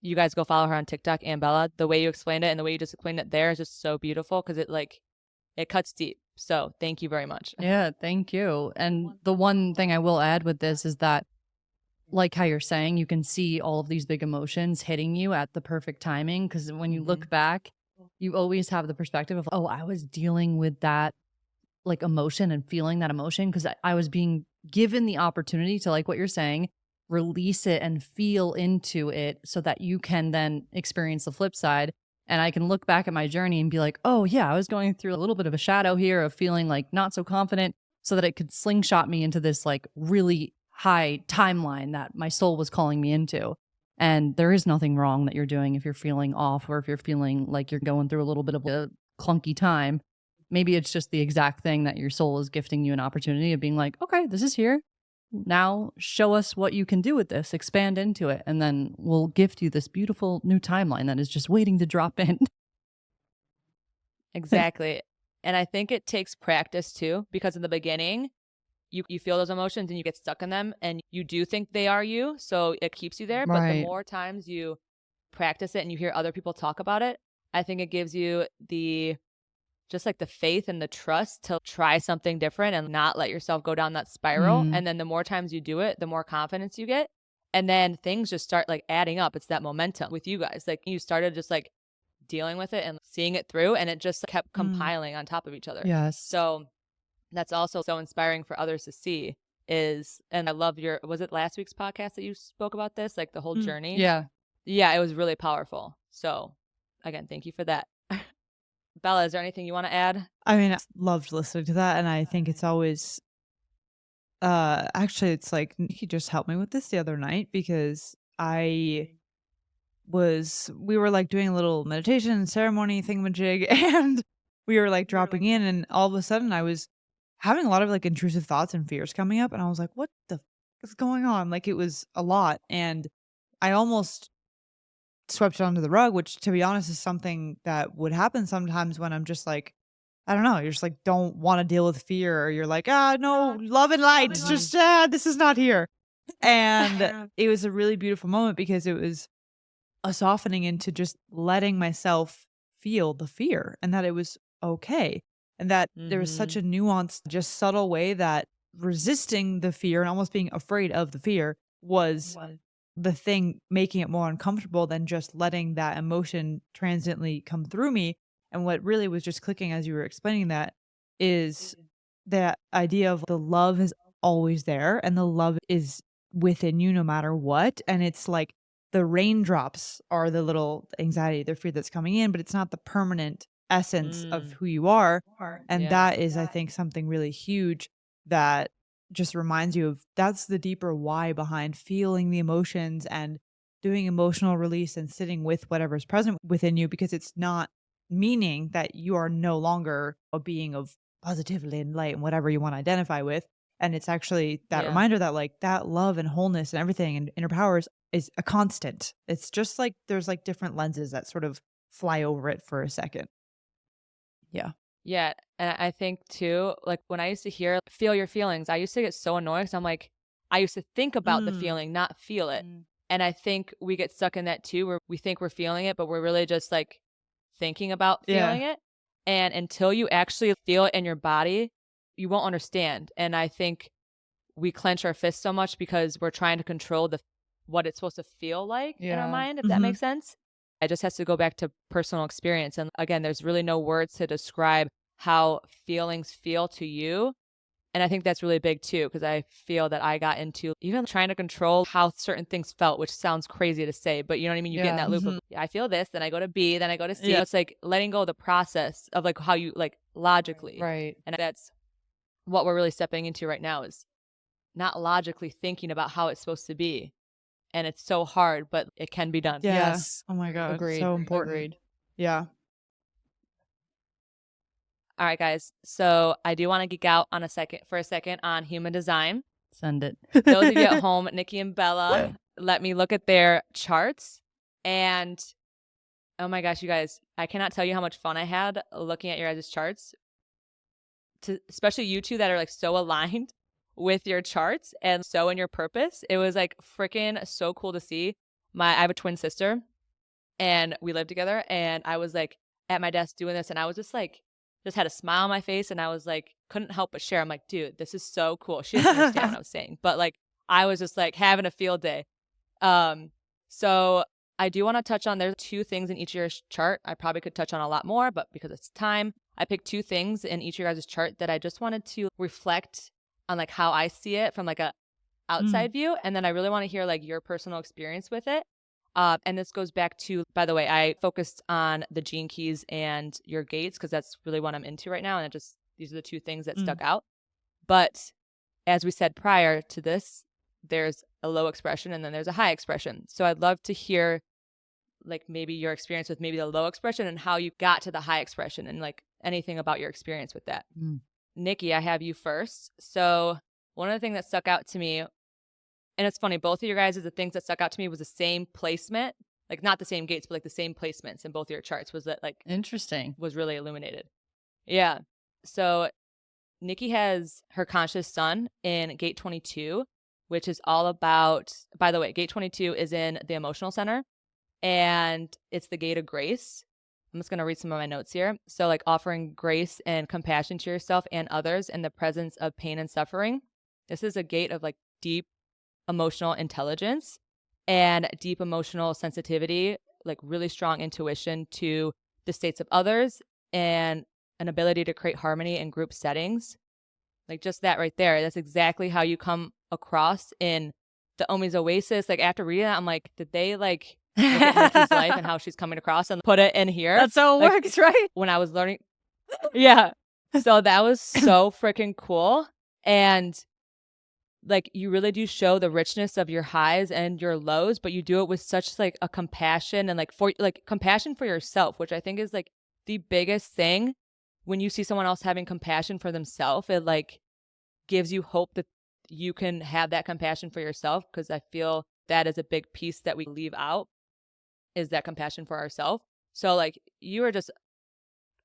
you guys go follow her on TikTok and Bella. The way you explained it and the way you just explained it there is just so beautiful because it cuts deep. So thank you very much. Yeah, thank you. And the one thing I will add with this is that, like how you're saying, you can see all of these big emotions hitting you at the perfect timing. Because when you look back, you always have the perspective of, oh, I was dealing with that like emotion and feeling that emotion because I was being given the opportunity to, like what you're saying, release it and feel into it so that you can then experience the flip side. And I can look back at my journey and be like, oh yeah, I was going through a little bit of a shadow here of feeling like not so confident, so that it could slingshot me into this like really high timeline that my soul was calling me into. And there is nothing wrong that you're doing if you're feeling off or if you're feeling like you're going through a little bit of a clunky time. Maybe it's just the exact thing that your soul is gifting you an opportunity of being like, okay, this is here. Now show us what you can do with this, expand into it, and then we'll gift you this beautiful new timeline that is just waiting to drop in. Exactly. And I think it takes practice too, because in the beginning, you feel those emotions and you get stuck in them and you do think they are you. So it keeps you there. But the more times you practice it and you hear other people talk about it, I think it gives you just like the faith and the trust to try something different and not let yourself go down that spiral. And then the more times you do it, the more confidence you get. And then things just start like adding up. It's that momentum with you guys. Like you started just like dealing with it and seeing it through, and it just kept compiling on top of each other. Yes. So that's also so inspiring for others to see and I love was it last week's podcast that you spoke about this, like the whole journey? Yeah. Yeah, it was really powerful. So again, thank you for that. Bella, is there anything you want to add? I mean, I loved listening to that. And I think it's always Actually, it's like Nikki just helped me with this the other night because we were like doing a little meditation ceremony thingamajig and we were like dropping in and all of a sudden I was having a lot of like intrusive thoughts and fears coming up and I was like, what the f- is going on? Like it was a lot and I almost swept it under the rug, which to be honest is something that would happen sometimes when I'm just like, I don't know, you're just like don't want to deal with fear or you're like, ah, no, love and light. It's just this is not here. And it was a really beautiful moment because it was a softening into just letting myself feel the fear and that it was okay. And that there was such a nuanced, just subtle way that resisting the fear and almost being afraid of the fear was the thing making it more uncomfortable than just letting that emotion transiently come through me. And what really was just clicking as you were explaining that is that idea of the love is always there and the love is within you no matter what. And it's like the raindrops are the little anxiety, the fear that's coming in, but it's not the permanent essence of who you are. And that is, I think, something really huge that just reminds you of that's the deeper why behind feeling the emotions and doing emotional release and sitting with whatever's present within you because it's not meaning that you are no longer a being of positivity and light and whatever you want to identify with. And it's actually that reminder that like that love and wholeness and everything and inner powers is a constant. It's just like there's like different lenses that sort of fly over it for a second. Yeah. Yeah. And I think too, like when I used to hear feel your feelings, I used to get so annoyed. So I'm like, I used to think about the feeling, not feel it. And I think we get stuck in that too, where we think we're feeling it, but we're really just like thinking about feeling it. And until you actually feel it in your body, you won't understand. And I think we clench our fists so much because we're trying to control what it's supposed to feel like in our mind, if that makes sense. It just has to go back to personal experience. And again, there's really no words to describe how feelings feel to you. And I think that's really big too, because I feel that I got into even trying to control how certain things felt, which sounds crazy to say, but you know what I mean? You get in that loop of, I feel this, then I go to B, then I go to C. It's like letting go of the process of like how you like logically. Right. And that's what we're really stepping into right now is not logically thinking about how it's supposed to be. And it's so hard, but it can be done. Yeah. Yes. Oh my God. Agreed. So important. Agreed. Yeah. All right, guys. So I do want to geek out for a second on human design. Send it. Those of you at home, Nikki and Bella, let me look at their charts. And oh my gosh, you guys, I cannot tell you how much fun I had looking at your guys' charts. Especially you two that are like so aligned with your charts and so in your purpose. It was like freaking so cool to see. I have a twin sister and we live together and I was like at my desk doing this and I was just had a smile on my face and I was like, couldn't help but share. I'm like, dude, this is so cool. She doesn't understand what I was saying, but like, I was just like having a field day. So I do want to touch on, there's 2 things in each of your chart. I probably could touch on a lot more, but because it's time, I picked 2 things in each of your guys' chart that I just wanted to reflect on like how I see it from like a outside view. And then I really want to hear like your personal experience with it. And this goes back to, by the way, I focused on the gene keys and your gates because that's really what I'm into right now. And these are the 2 things that stuck out. But as we said prior to this, there's a low expression and then there's a high expression. So I'd love to hear like maybe your experience with maybe the low expression and how you got to the high expression and like anything about your experience with that. Nikki, I have you first. So one of the things that stuck out to me, and it's funny, both of your guys, the things that stuck out to me was the same placement, like not the same gates, but like the same placements in both of your charts was that like Interesting. was really illuminated. Yeah. So Nikki has her conscious sun in gate 22, which is all about, by the way, gate 22 is in the emotional center and it's the gate of grace. I'm just going to read some of my notes here. So like offering grace and compassion to yourself and others in the presence of pain and suffering. This is a gate of like deep emotional intelligence and deep emotional sensitivity, like really strong intuition to the states of others and an ability to create harmony in group settings. Like just that right there. That's exactly how you come across in the OOOM Oasis. Like after reading that, I'm like, did they like look at Nikki's life and how she's coming across and put it in here? That's how it works, right? When I was learning. Yeah. So that was so freaking cool. And like you really do show the richness of your highs and your lows, but you do it with such like a compassion and like compassion for yourself, which I think is like the biggest thing. When you see someone else having compassion for themselves, it like gives you hope that you can have that compassion for yourself, because I feel that is a big piece that we leave out, is that compassion for ourselves. So like you are just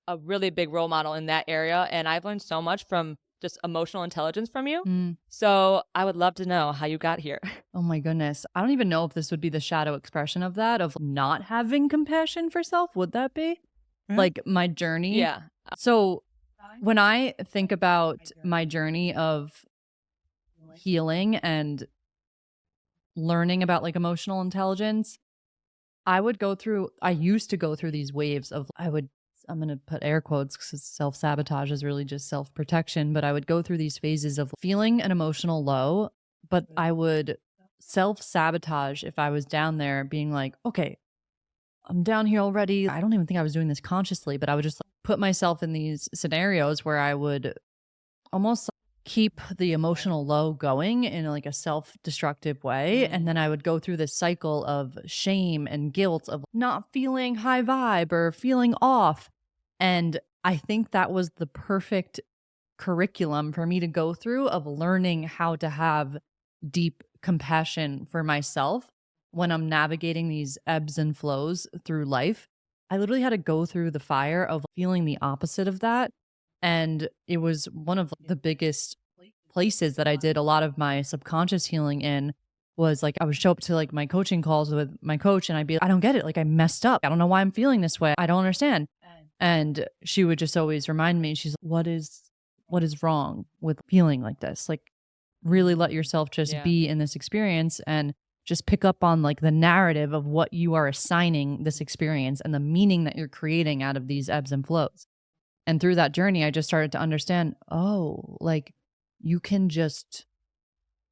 a really big role model in that area, and I've learned so much from just emotional intelligence from you. So I would love to know how you got here. Oh my goodness. I don't even know if this would be the shadow expression of that, of not having compassion for self. Would that be? Like my journey? Yeah. So when I think about my journey of healing and learning about like emotional intelligence, I used to go through these waves of, I'm going to put air quotes because self-sabotage is really just self-protection, but I would go through these phases of feeling an emotional low, but I would self-sabotage if I was down there being like, okay, I'm down here already. I don't even think I was doing this consciously, but I would just put myself in these scenarios where I would almost keep the emotional low going in like a self-destructive way. And then I would go through this cycle of shame and guilt of not feeling high vibe or feeling off. And I think that was the perfect curriculum for me to go through of learning how to have deep compassion for myself when I'm navigating these ebbs and flows through life. I literally had to go through the fire of feeling the opposite of that. And it was one of the biggest places that I did a lot of my subconscious healing in, was like I would show up to like my coaching calls with my coach and I'd be like, I don't get it. Like I messed up. I don't know why I'm feeling this way. I don't understand. And she would just always remind me, she's like, what is wrong with feeling like this? Like really let yourself just be in this experience and just pick up on like the narrative of what you are assigning this experience and the meaning that you're creating out of these ebbs and flows. And through that journey, I just started to understand, oh, like you can just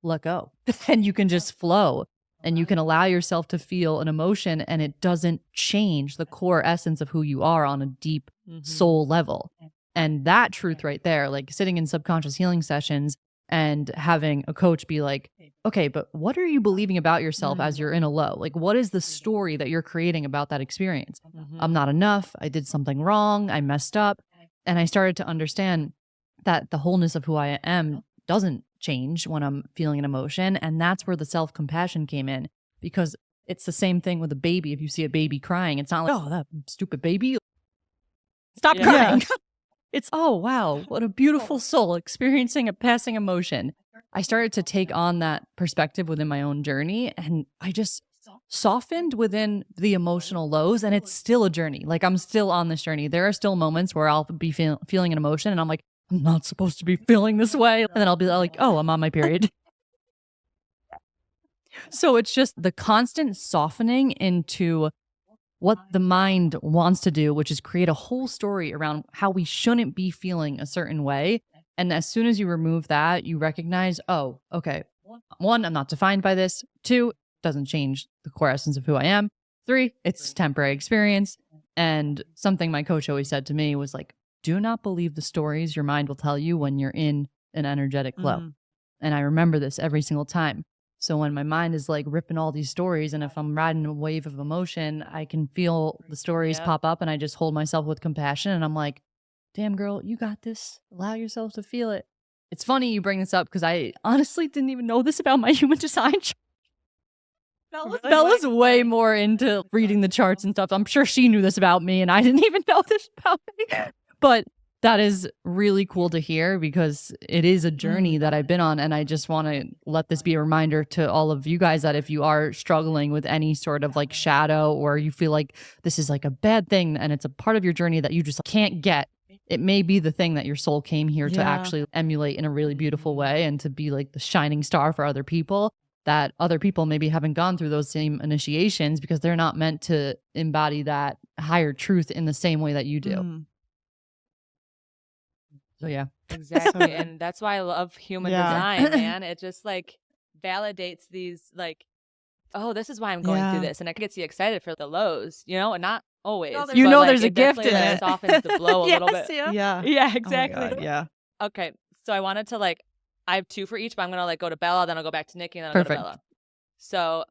let go and you can just flow and you can allow yourself to feel an emotion and it doesn't change the core essence of who you are on a deep soul level. And that truth right there, like sitting in subconscious healing sessions and having a coach be like, okay, but what are you believing about yourself as you're in a low? Like, what is the story that you're creating about that experience? I'm not enough. I did something wrong. I messed up. And I started to understand that the wholeness of who I am doesn't change when I'm feeling an emotion. And that's where the self-compassion came in, because it's the same thing with a baby. If you see a baby crying, it's not like, oh, that stupid baby, stop crying. It's, oh, wow, what a beautiful soul experiencing a passing emotion. I started to take on that perspective within my own journey, and I just softened within the emotional lows, and it's still a journey. Like I'm still on this journey. There are still moments where I'll be feeling an emotion and I'm like, I'm not supposed to be feeling this way. And then I'll be like, oh, I'm on my period. So it's just the constant softening into what the mind wants to do, which is create a whole story around how we shouldn't be feeling a certain way. And as soon as you remove that, you recognize, oh, okay, 1, I'm not defined by this. 2, doesn't change the core essence of who I am. 3, it's a temporary experience. And something my coach always said to me was like, do not believe the stories your mind will tell you when you're in an energetic flow. And I remember this every single time. So when my mind is like ripping all these stories, and if I'm riding a wave of emotion, I can feel the stories pop up, and I just hold myself with compassion. And I'm like, damn girl, you got this. Allow yourself to feel it. It's funny you bring this up because I honestly didn't even know this about my human design chart. Bella's way more into reading the charts and stuff. I'm sure she knew this about me and I didn't even know this about me. But that is really cool to hear, because it is a journey that I've been on. And I just want to let this be a reminder to all of you guys that if you are struggling with any sort of like shadow, or you feel like this is like a bad thing and it's a part of your journey that you just can't get, it may be the thing that your soul came here to actually emulate in a really beautiful way, and to be like the shining star for other people, that other people maybe haven't gone through those same initiations because they're not meant to embody that higher truth in the same way that you do. So yeah. Exactly. And that's why I love human design, man. It just like validates these like, oh, this is why I'm going through this. And it gets you excited for the lows, you know, and not always. You know, like, there's a gift in like, it. softens the blow a little bit. Yeah. Yeah, exactly. Oh my God, yeah. Okay. So I wanted to like I have 2 for each, but I'm gonna like go to Bella, then I'll go back to Nikki, and then I'll go to Perfect. Bella. So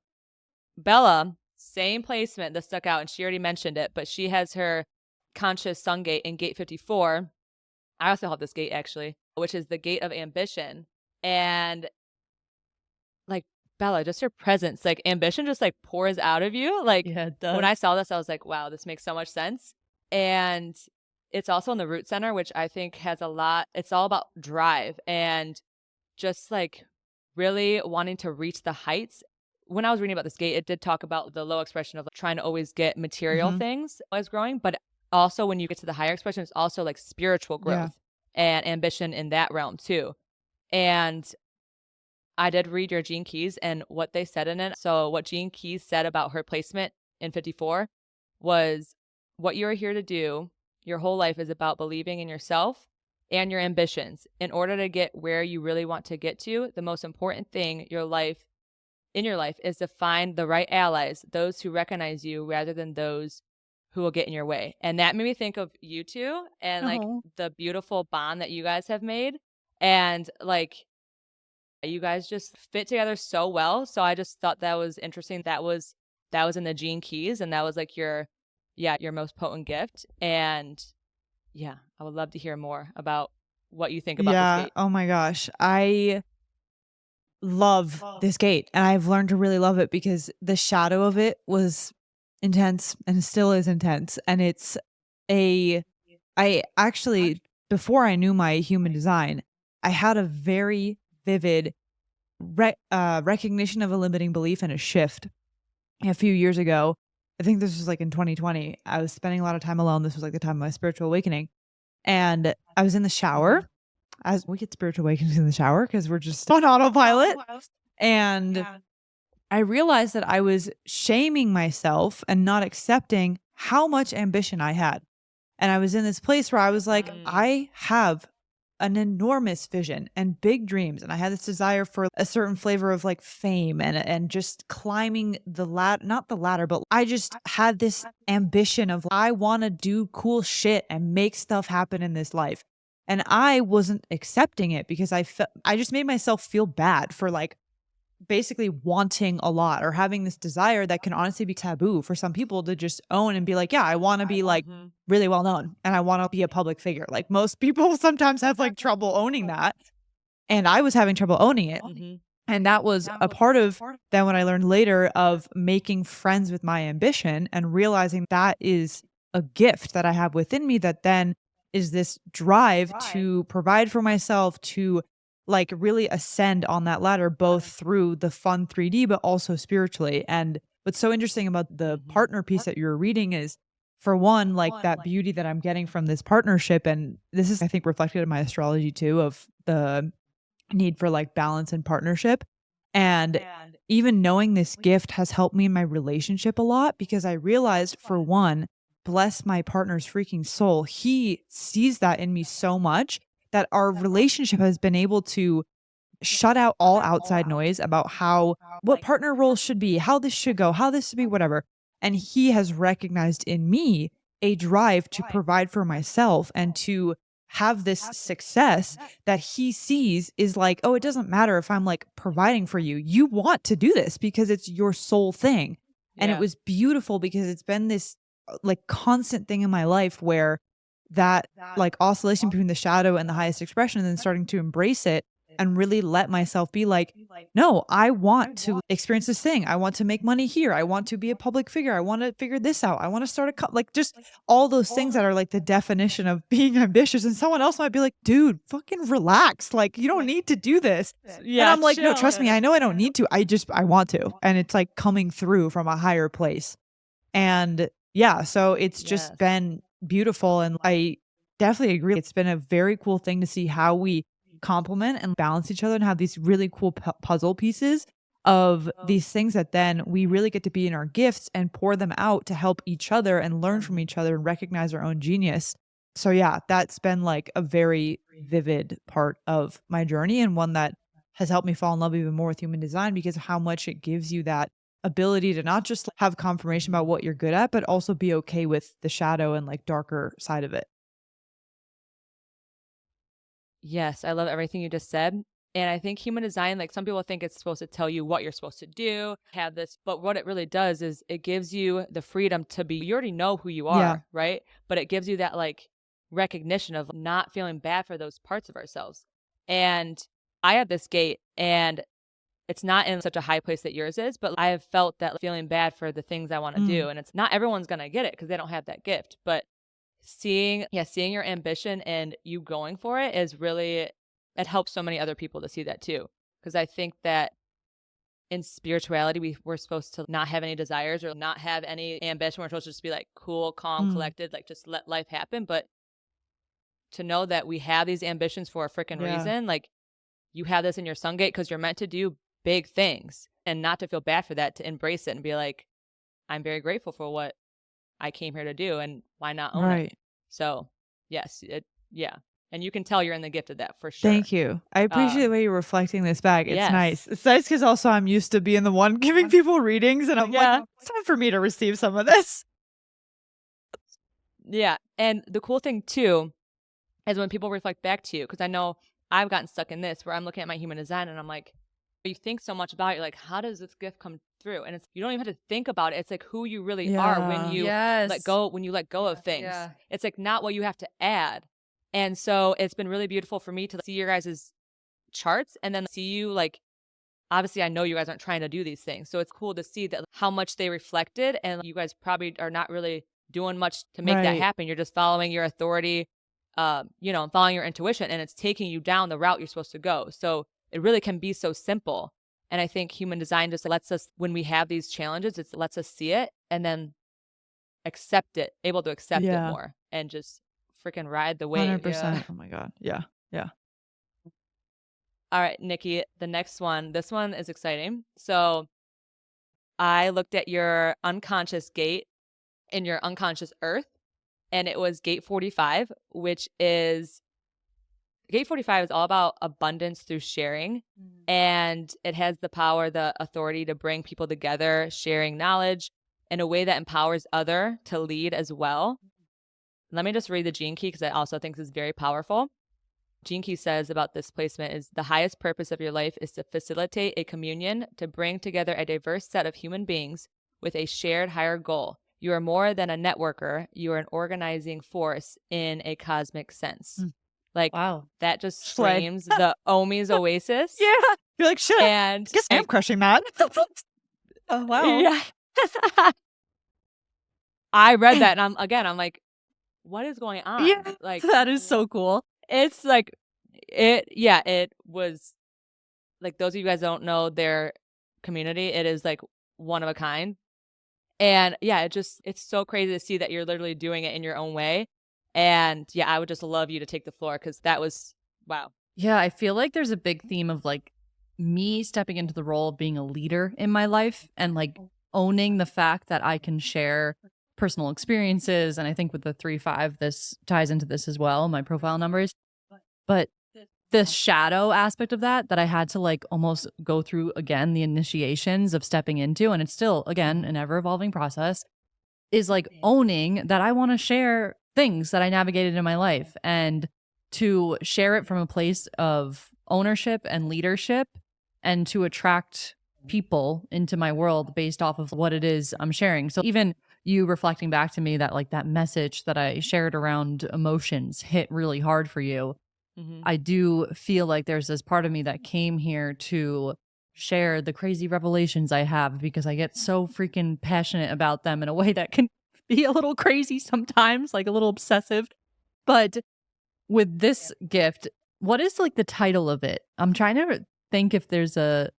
Bella, same placement that stuck out, and she already mentioned it, but she has her conscious sun gate in gate 54. I also have this gate actually, which is the gate of ambition. And like Bella, just your presence, like ambition just like pours out of you. Like Yeah, it does. when I saw this, I was like, wow, this makes so much sense. And it's also in the root center, which I think has a lot, it's all about drive and just like really wanting to reach the heights. When I was reading about this gate, it did talk about the low expression of like, trying to always get material things as growing, but also when you get to the higher expression, it's also like spiritual growth and ambition in that realm too. And I did read your Gene Keys and what they said in it. So what Gene Keys said about her placement in 54 was, what you are here to do your whole life is about believing in yourself and your ambitions. In order to get where you really want to get to, the most important thing in your life is to find the right allies, those who recognize you rather than those who will get in your way. And that made me think of you two and like the beautiful bond that you guys have made. And like you guys just fit together so well. So I just thought that was interesting. That was in the Gene Keys, and that was like your most potent gift. And yeah, I would love to hear more about what you think about this gate. Oh my gosh. I love this gate, and I've learned to really love it because the shadow of it was intense and still is intense. And I actually, before I knew my human design, I had a very vivid recognition of a limiting belief and a shift a few years ago. I think this was like in 2020. I was spending a lot of time alone. This was like the time of my spiritual awakening. And I was in the shower. As we get spiritual awakenings in the shower because we're just on autopilot. And I realized that I was shaming myself and not accepting how much ambition I had. And I was in this place where I was like, I have an enormous vision and big dreams. And I had this desire for a certain flavor of like fame and just climbing the ladder, not the ladder, but I just had this ambition of I want to do cool shit and make stuff happen in this life. And I wasn't accepting it because I just made myself feel bad for like basically wanting a lot or having this desire that can honestly be taboo for some people to just own and be like, yeah, I want to be like really well known and I want to be a public figure. Like most people sometimes have like trouble owning that. And I was having trouble owning it. And that was a part of then when I learned later of making friends with my ambition and realizing that is a gift that I have within me that then is this drive to provide for myself, to like really ascend on that ladder, both through the fun 3D, but also spiritually. And what's so interesting about the partner piece that you're reading is, for one, like that beauty that I'm getting from this partnership. And this is, I think, reflected in my astrology too, of the need for like balance and partnership. And even knowing this gift has helped me in my relationship a lot because I realized, for one, bless my partner's freaking soul, he sees that in me so much that our relationship has been able to shut out all outside noise about what partner roles should be, how this should go, how this should be, whatever. And he has recognized in me a drive to provide for myself and to have this success that he sees is like, oh, it doesn't matter if I'm like providing for you. You want to do this because it's your soul thing. And it was beautiful because it's been this like constant thing in my life where that like oscillation between the shadow and the highest expression, and then starting to embrace it and really let myself be like, no, I want to experience this thing. I want to make money here. I want to be a public figure. I want to figure this out. I want to start like just all those things that are like the definition of being ambitious. And someone else might be like, dude, fucking relax. Like you don't need to do this. Yeah, and I'm like, no, trust me. I know I don't need to. I want to. And it's like coming through from a higher place. And yeah, so it's just been beautiful. And I definitely agree. It's been a very cool thing to see how we complement and balance each other and have these really cool puzzle pieces of these things that then we really get to be in our gifts and pour them out to help each other and learn from each other and recognize our own genius. So yeah, that's been like a very vivid part of my journey and one that has helped me fall in love even more with human design because of how much it gives you that ability to not just have confirmation about what you're good at, but also be okay with the shadow and like darker side of it. Yes, I love everything you just said. And I think human design, like some people think it's supposed to tell you what you're supposed to do, have this, but what it really does is it gives you the freedom to be, you already know who you are, Yeah. right? But it gives you that like recognition of not feeling bad for those parts of ourselves. And I have this gate, and it's not in such a high place that yours is, but I have felt that feeling bad for the things I want to do. And it's not everyone's going to get it because they don't have that gift. But seeing your ambition and you going for it is really, it helps so many other people to see that too. Because I think that in spirituality, we're supposed to not have any desires or not have any ambition. We're supposed to just be like cool, calm, collected, like just let life happen. But to know that we have these ambitions for a freaking reason, like you have this in your sun gate because you're meant to do big things, and not to feel bad for that, to embrace it and be like, I'm very grateful for what I came here to do, and why not own it? So yes, and you can tell you're in the gift of that for sure. Thank you. I appreciate the way you're reflecting this back. It's nice. It's nice because also I'm used to being the one giving people readings, and I'm like, it's time for me to receive some of this. Yeah. And the cool thing too is when people reflect back to you, because I know I've gotten stuck in this where I'm looking at my human design and I'm like, you think so much about it, you're like, how does this gift come through? And it's, you don't even have to think about it. It's like who you really are when you let go of things. It's like not what you have to add. And so it's been really beautiful for me to see your guys' charts and then see you, like, obviously I know you guys aren't trying to do these things. So it's cool to see that how much they reflected, and you guys probably are not really doing much to make that happen. You're just following your authority, following your intuition, and it's taking you down the route you're supposed to go. So it really can be so simple. And I think human design just lets us, when we have these challenges, it lets us see it and then able to accept it more and just freaking ride the wave. 100%. Yeah. Oh my God. Yeah. Yeah. All right, Nikki, the next one. This one is exciting. So I looked at your unconscious gate in your unconscious earth, and it was gate 45, which is Gate 45 is all about abundance through sharing, and it has the power, the authority to bring people together, sharing knowledge in a way that empowers other to lead as well. Let me just read the Gene Key because I also think this is very powerful. Gene Key says about this placement is the highest purpose of your life is to facilitate a communion, to bring together a diverse set of human beings with a shared higher goal. You are more than a networker. You are an organizing force in a cosmic sense. Like, wow, that just screams the Omi's Oasis. Yeah. You're like, shit. And I guess I'm crushing that. Oh, wow. Yeah. I read that and I'm like, what is going on? Yeah, like that is so cool. It's like, it was like, those of you guys don't know their community, it is like one of a kind. And yeah, it's so crazy to see that you're literally doing it in your own way. And yeah, I would just love you to take the floor because that was, wow. Yeah, I feel like there's a big theme of like me stepping into the role of being a leader in my life and like owning the fact that I can share personal experiences. And I think with the 3-5, this ties into this as well, my profile numbers. But the shadow aspect of that I had to like almost go through again, the initiations of stepping into, and it's still, again, an ever evolving process, is like owning that I want to share things that I navigated in my life and to share it from a place of ownership and leadership and to attract people into my world based off of what it is I'm sharing. So even you reflecting back to me that like that message that I shared around emotions hit really hard for you. I do feel like there's this part of me that came here to share the crazy revelations I have because I get so freaking passionate about them in a way that can be a little crazy sometimes, like a little obsessive. But with this gift, what is like the title of it? I'm trying to think if there's what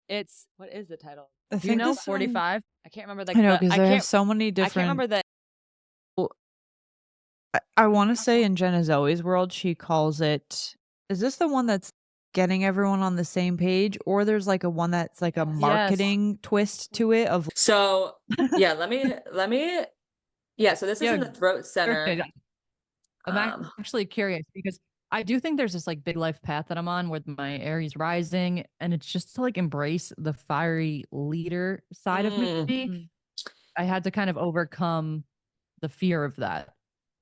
is the title? Do you know 45? I can't remember. I know because there are so many different. I can't remember that. I want to say in Jenna Zoe's world, she calls it. Is this the one that's getting everyone on the same page, or there's like a one that's like a marketing twist to it? So yeah, let me. Yeah, so this is in the throat center. I'm actually curious because I do think there's this like big life path that I'm on with my Aries rising, and it's just to like embrace the fiery leader side of me. I had to kind of overcome the fear of that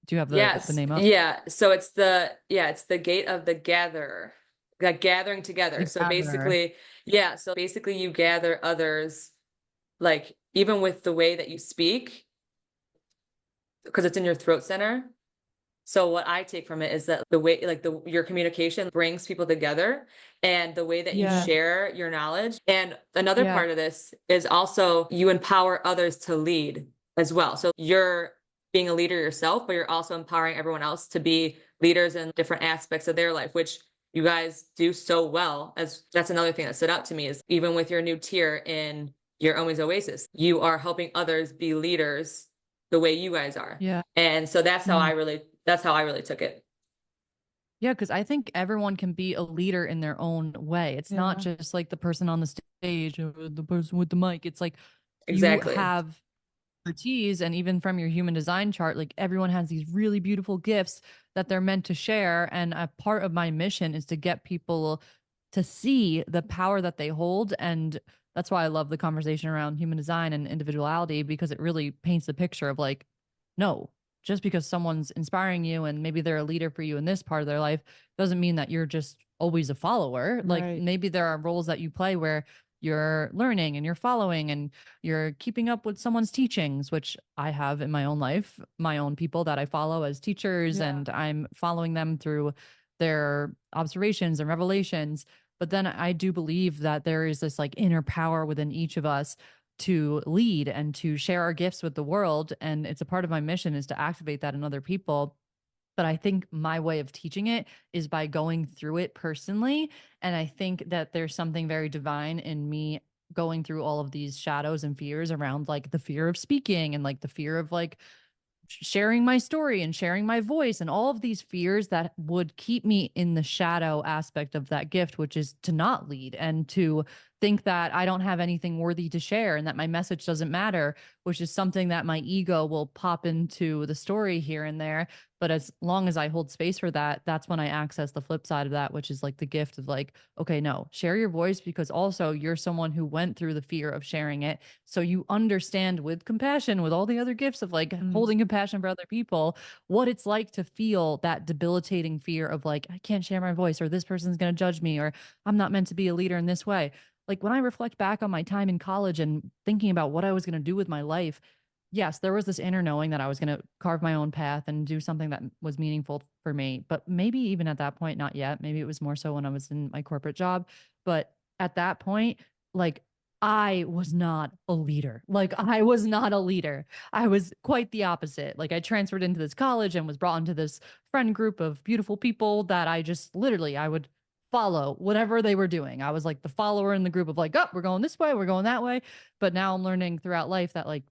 Do you have the Yes. name up? Yeah. So it's the gate of the gatherer, like gathering together. The So Gatherer. basically, yeah. So basically you gather others, like even with the way that you speak, because it's in your throat center. So what I take from it is that the way, like your communication brings people together, and the way that you Yeah. share your knowledge. And another Yeah. part of this is also you empower others to lead as well. So you're being a leader yourself, but you're also empowering everyone else to be leaders in different aspects of their life, which you guys do so well. As that's another thing that stood out to me is even with your new tier in your Omi's Oasis, you are helping others be leaders the way you guys are. Yeah. And so that's how Mm. that's how I really took it. Yeah, because I think everyone can be a leader in their own way. It's not Yeah. just like the person on the stage or the person with the mic. It's like you Exactly. have expertise, and even from your human design chart, like everyone has these really beautiful gifts that they're meant to share. And a part of my mission is to get people to see the power that they hold. And that's why I love the conversation around human design and individuality, because it really paints the picture of like, no, just because someone's inspiring you and maybe they're a leader for you in this part of their life doesn't mean that you're just always a follower. Like Right. maybe there are roles that you play where you're learning and you're following and you're keeping up with someone's teachings, which I have in my own life, my own people that I follow as teachers, Yeah. and I'm following them through their observations and revelations. But then I do believe that there is this like inner power within each of us to lead and to share our gifts with the world. And it's a part of my mission is to activate that in other people. But I think my way of teaching it is by going through it personally. And I think that there's something very divine in me going through all of these shadows and fears around like the fear of speaking and like the fear of like sharing my story and sharing my voice and all of these fears that would keep me in the shadow aspect of that gift, which is to not lead and to think that I don't have anything worthy to share and that my message doesn't matter, which is something that my ego will pop into the story here and there. But as long as I hold space for that, that's when I access the flip side of that, which is like the gift of like, okay, no, share your voice, because also you're someone who went through the fear of sharing it. So you understand with compassion, with all the other gifts of like holding compassion for other people, what it's like to feel that debilitating fear of like, I can't share my voice, or this person's going to judge me, or I'm not meant to be a leader in this way. Like when I reflect back on my time in college and thinking about what I was going to do with my life, yes, there was this inner knowing that I was going to carve my own path and do something that was meaningful for me. But maybe even at that point, not yet. Maybe it was more so when I was in my corporate job. But at that point, like I was not a leader. Like I was not a leader. I was quite the opposite. Like I transferred into this college and was brought into this friend group of beautiful people that I just literally, I would follow whatever they were doing. I was like the follower in the group of like, oh, we're going this way, we're going that way. But now I'm learning throughout life that like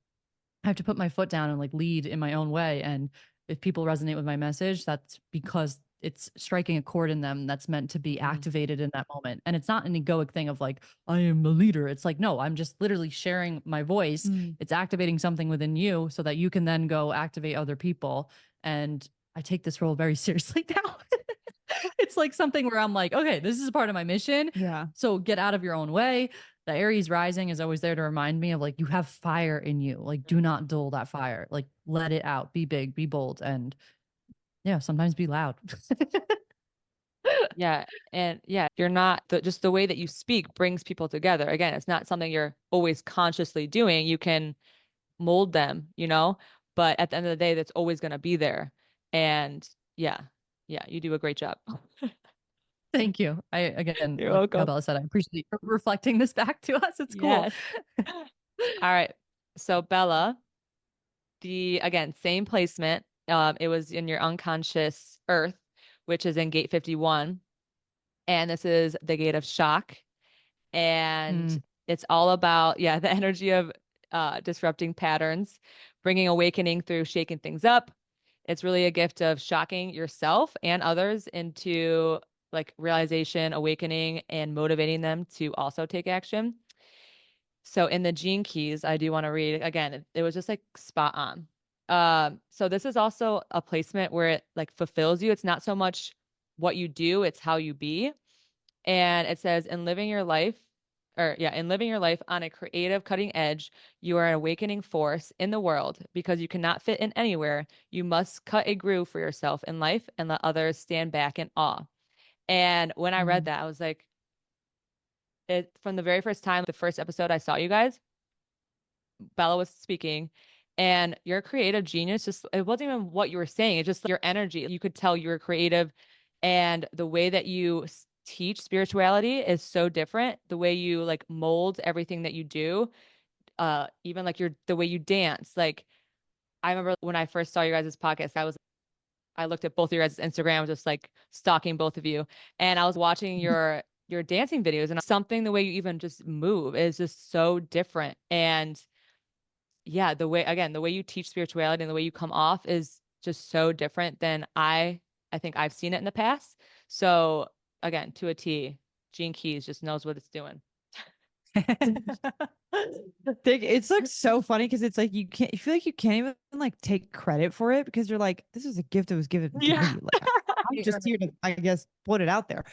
I have to put my foot down and like lead in my own way. And if people resonate with my message, that's because it's striking a chord in them that's meant to be activated in that moment. And it's not an egoic thing of like, I am the leader. It's like, no, I'm just literally sharing my voice. It's activating something within you so that you can then go activate other people. And I take this role very seriously now. It's like something where I'm like, okay, this is a part of my mission. Yeah. So get out of your own way. The Aries rising is always there to remind me of like, you have fire in you. Like, do not dull that fire. Like, let it out. Be big, be bold, and yeah, sometimes be loud. Yeah. And yeah, you're not just the way that you speak brings people together. Again, it's not something you're always consciously doing. You can mold them, but at the end of the day, that's always going to be there. And yeah, you do a great job. Thank you. I, again, You're like welcome. Bella said, I appreciate you reflecting this back to us. It's cool. Yes. All right. So Bella, again, same placement. It was in your unconscious earth, which is in gate 51. And this is the gate of shock. And it's all about, the energy of disrupting patterns, bringing awakening through shaking things up. It's really a gift of shocking yourself and others into like realization, awakening, and motivating them to also take action. So in the gene keys, I do want to read again, it was just like spot on. So this is also a placement where it like fulfills you. It's not so much what you do, it's how you be. And it says, in living your life, in living your life on a creative cutting edge, you are an awakening force in the world because you cannot fit in anywhere. You must cut a groove for yourself in life and let others stand back in awe. And when I read that, I was like, from the very first time, the first episode I saw you guys, Bella was speaking, and your creative genius, just it wasn't even what you were saying, it's just your energy. You could tell you were creative, and the way that you teach spirituality is so different. The way you like mold everything that you do, even like the way you dance. Like I remember when I first saw you guys' podcast, I looked at both of your guys' Instagram, just like stalking both of you, and I was watching your dancing videos, and something the way you even just move is just so different. And yeah, the way you teach spirituality and the way you come off is just so different than I think I've seen it in the past. So again, to a T, Gene Keys just knows what it's doing. It's like so funny because it's like you feel like you can't even like take credit for it because you're like, this is a gift that was given to Yeah. me. Like I'm just here to, I guess, put it out there.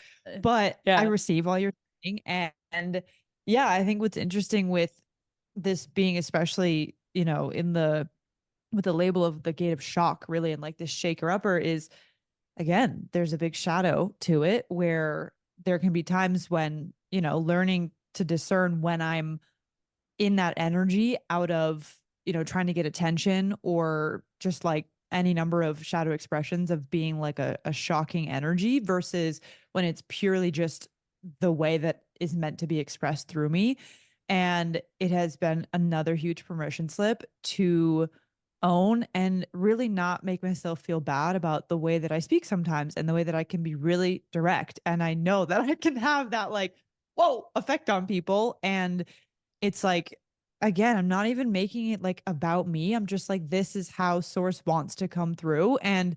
But Yeah. I receive all your thing. And yeah, I think what's interesting with this being especially, you know, with the label of the gate of shock, really, and like this shaker upper is again, there's a big shadow to it where there can be times when, you know, learning to discern when I'm in that energy out of, you know, trying to get attention or just like any number of shadow expressions of being like a shocking energy versus when it's purely just the way that is meant to be expressed through me. And it has been another huge permission slip to own and really not make myself feel bad about the way that I speak sometimes and the way that I can be really direct. And I know that I can have that like, whoa, effect on people. And it's like, again, I'm not even making it like about me. I'm just like, this is how source wants to come through. And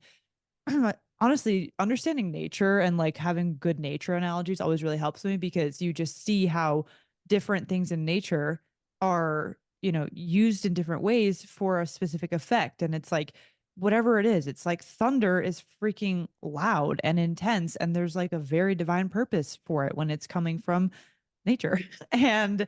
honestly, understanding nature and like having good nature analogies always really helps me because you just see how different things in nature are, you know, used in different ways for a specific effect. And it's like, whatever it is, it's like thunder is freaking loud and intense. And there's like a very divine purpose for it when it's coming from nature. And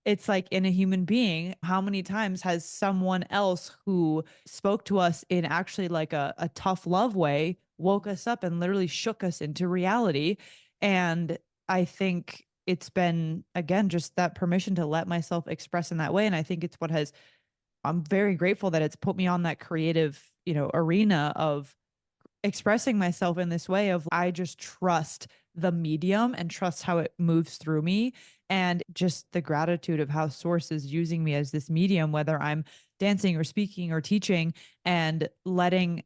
it's like in a human being, how many times has someone else who spoke to us in actually like a tough love way woke us up and literally shook us into reality? And I think it's been, again, just that permission to let myself express in that way. And I think it's what has, I'm very grateful that it's put me on that creative, you know, arena of expressing myself in this way of I just trust the medium and trust how it moves through me and just the gratitude of how source is using me as this medium, whether I'm dancing or speaking or teaching, and letting,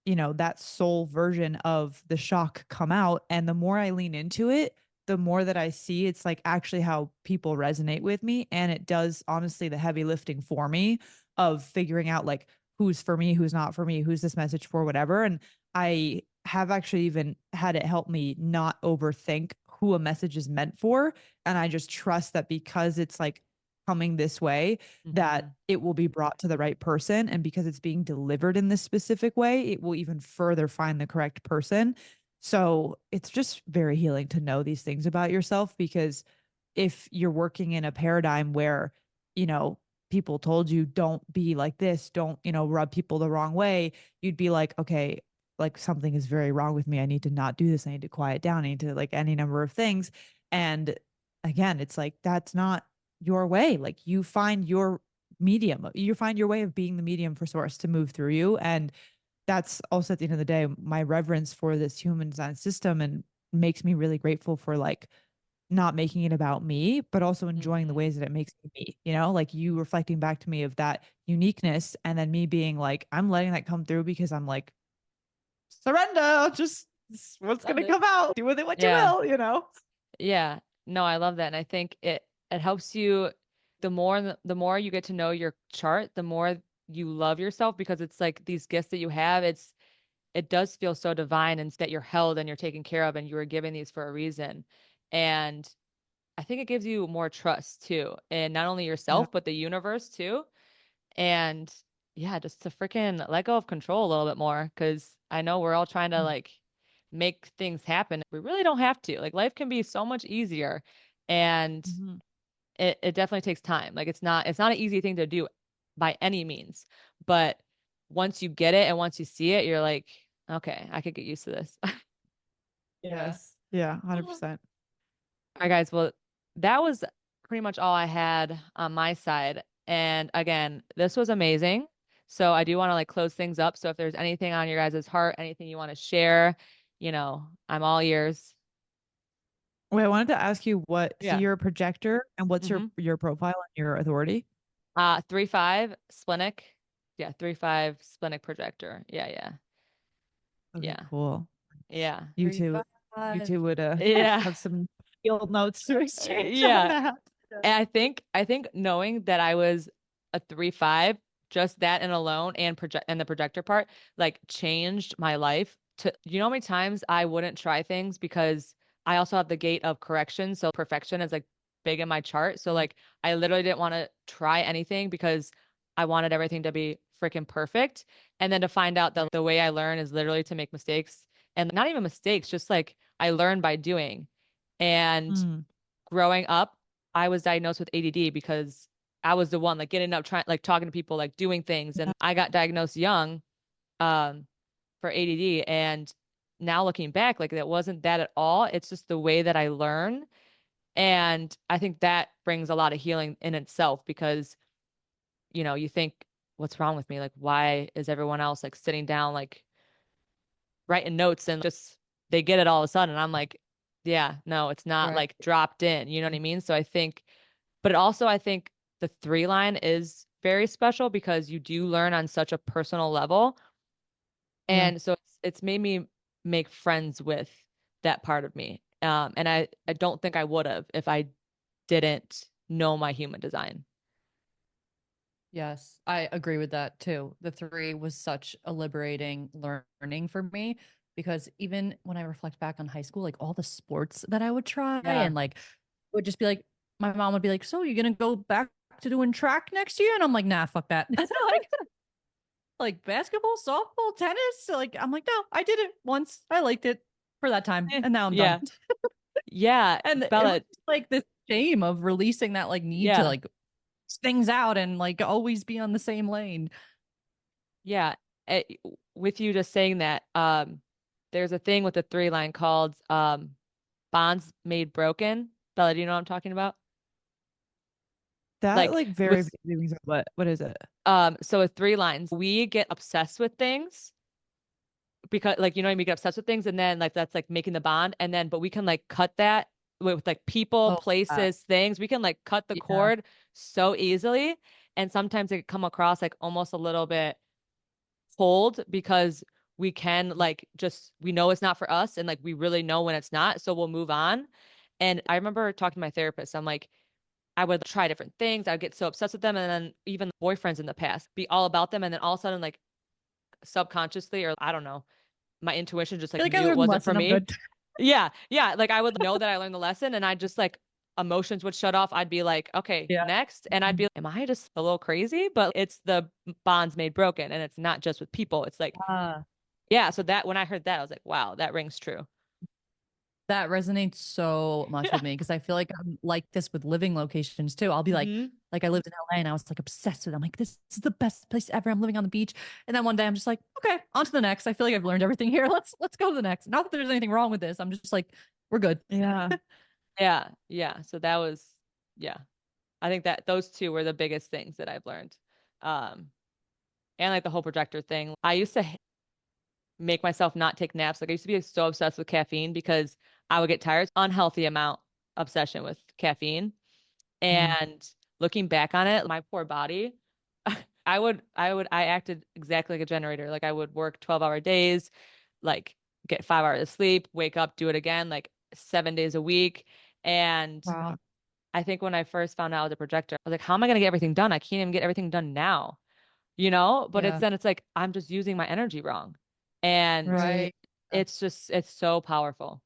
you know, that soul version of the shock come out. And the more I lean into it, the more that I see it's like actually how people resonate with me. And it does honestly the heavy lifting for me of figuring out like who's for me, who's not for me, who's this message for, whatever. And I have actually even had it help me not overthink who a message is meant for. And I just trust that because it's like coming this way, that it will be brought to the right person. And because it's being delivered in this specific way, it will even further find the correct person. So it's just very healing to know these things about yourself, because if you're working in a paradigm where, you know, people told you don't be like this, don't, you know, rub people the wrong way, you'd be like, okay, like something is very wrong with me. I need to not do this. I need to quiet down. I need to like any number of things. And again, it's like, that's not your way. Like you find your medium, you find your way of being the medium for source to move through you. And that's also at the end of the day, my reverence for this human design system, and makes me really grateful for like not making it about me, but also enjoying the ways that it makes me, you know, like you reflecting back to me of that uniqueness. And then me being like, I'm letting that come through because I'm like, surrender, just what's going to come out, do with it what you will, you know? Yeah. No, I love that. And I think it helps you the more you get to know your chart, the more you love yourself, because it's like these gifts that you have, it does feel so divine and that you're held and you're taken care of and you were given these for a reason. And I think it gives you more trust too, and not only yourself, but the universe too. And yeah, just to freaking let go of control a little bit more, because I know we're all trying to like make things happen. We really don't have to. Like life can be so much easier. And it definitely takes time. Like it's not an easy thing to do by any means. But once you get it and once you see it, you're like, okay, I could get used to this. Yes. Yeah, 100%. All right, guys. Well, that was pretty much all I had on my side. And again, this was amazing. So I do want to like close things up. So if there's anything on your guys' heart, anything you want to share, I'm all ears. Wait, I wanted to ask you so Yeah. you're a projector and what's Mm-hmm. your profile and your authority? 3-5 splenic. Yeah, 3-5 splenic projector. Yeah. Okay, Yeah. cool. Yeah. You two 3-5. would Yeah. have some field notes to exchange on Yeah. that. And I think knowing that I was a 3-5, just that and alone and the projector part, like changed my life to, how many times I wouldn't try things because I also have the gate of correction. So perfection is like big in my chart. So like I literally didn't want to try anything because I wanted everything to be freaking perfect. And then to find out that the way I learn is literally to make mistakes, and not even mistakes, just like I learn by doing. And Mm. growing up, I was diagnosed with ADD because I was the one like getting up, trying, like talking to people, like doing things. And I got diagnosed young for ADD. And now looking back, like that wasn't that at all. It's just the way that I learn. And I think that brings a lot of healing in itself because, you think, what's wrong with me? Like, why is everyone else like sitting down, like writing notes and just they get it all of a sudden? And I'm like, yeah, no, it's not Right. like dropped in. You know what I mean? So I think, but also I think the 3 line is very special because you do learn on such a personal level. Yeah. And so it's made me make friends with that part of me. And I don't think I would have if I didn't know my human design. Yes, I agree with that too. The 3 was such a liberating learning for me because even when I reflect back on high school, like all the sports that I would try Yeah. and like would just be like, my mom would be like, "So you gonna go back to doing track next year?" And I'm like, "Nah, fuck that." like basketball, softball, tennis. Like I'm like, no, I did it once. I liked it for that time, and now I'm Yeah. done. Yeah. And it Bella, was like this shame of releasing that like need to yeah. like things out and like always be on the same lane. Yeah. Eh, with you just saying that, there's a thing with the 3 line called bonds made broken. Bella, do you know what I'm talking about? That Like like very with vaguely rings a- what is it? so with 3 lines, we get obsessed with things because like what I mean, we get obsessed with things and then like that's like making the bond and then but we can like cut that with like people, Oh, places, things. We can like cut the yeah. cord so easily. And sometimes it can come across like almost a little bit cold because we can like just we know it's not for us and like we really know when it's not, so we'll move on. And I remember talking to my therapist. I'm like, I would try different things. I would get so obsessed with them. And then even boyfriends in the past, be all about them. And then all of a sudden, like subconsciously, or I don't know, my intuition just I like feel like I knew it learned the wasn't for lesson. I'm me. good. Yeah. Yeah. Like I would know that I learned the lesson and I just like emotions would shut off. I'd be like, okay, Yeah. next. And I'd be, am I just a little crazy? But it's the bonds made broken. And it's not just with people. It's like, yeah. So that when I heard that, I was like, wow, that rings true. That resonates so much Yeah. with me because I feel like I'm like this with living locations too. I'll be Mhm. like I lived in LA and I was like obsessed with it. I'm like, this is the best place ever. I'm living on the beach. And then one day I'm just like, okay, on to the next. I feel like I've learned everything here. Let's go to the next. Not that there's anything wrong with this. I'm just like, we're good. Yeah. Yeah. Yeah. So that was, yeah. I think that those two were the biggest things that I've learned. Um, and like the whole projector thing. I used to make myself not take naps. Like I used to be so obsessed with caffeine because I would get tired. Unhealthy amount obsession with caffeine. And looking back on it, my poor body, I acted exactly like a generator. Like I would work 12-hour days, like get 5 hours of sleep, wake up, do it again, like 7 days a week. And Wow. I think when I first found out I was a projector, I was like, how am I going to get everything done? I can't even get everything done now, But Yeah. it's like, I'm just using my energy wrong. And Right. it's so powerful.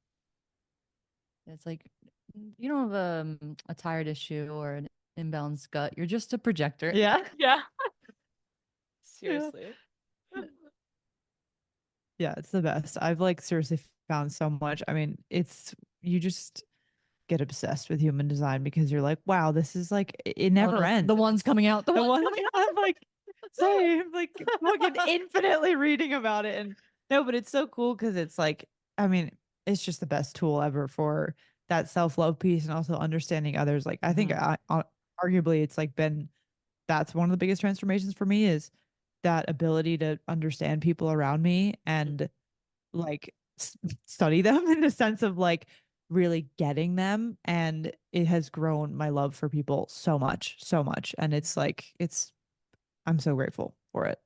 It's like you don't have a tired issue or an imbalanced gut. You're just a projector. Yeah. Yeah. Yeah. Seriously. Yeah, it's the best. I've like seriously found so much. I mean, it's you just get obsessed with human design because you're like, wow, this is like it never ends. The one's coming out. The one coming out. I'm like, same, like fucking infinitely reading about it. And no, but it's so cool because it's like, I mean, it's just the best tool ever for that self-love piece and also understanding others. Like I think arguably it's like been that's one of the biggest transformations for me is that ability to understand people around me and like study them in the sense of like really getting them. And it has grown my love for people so much, so much. And it's like, I'm so grateful for it.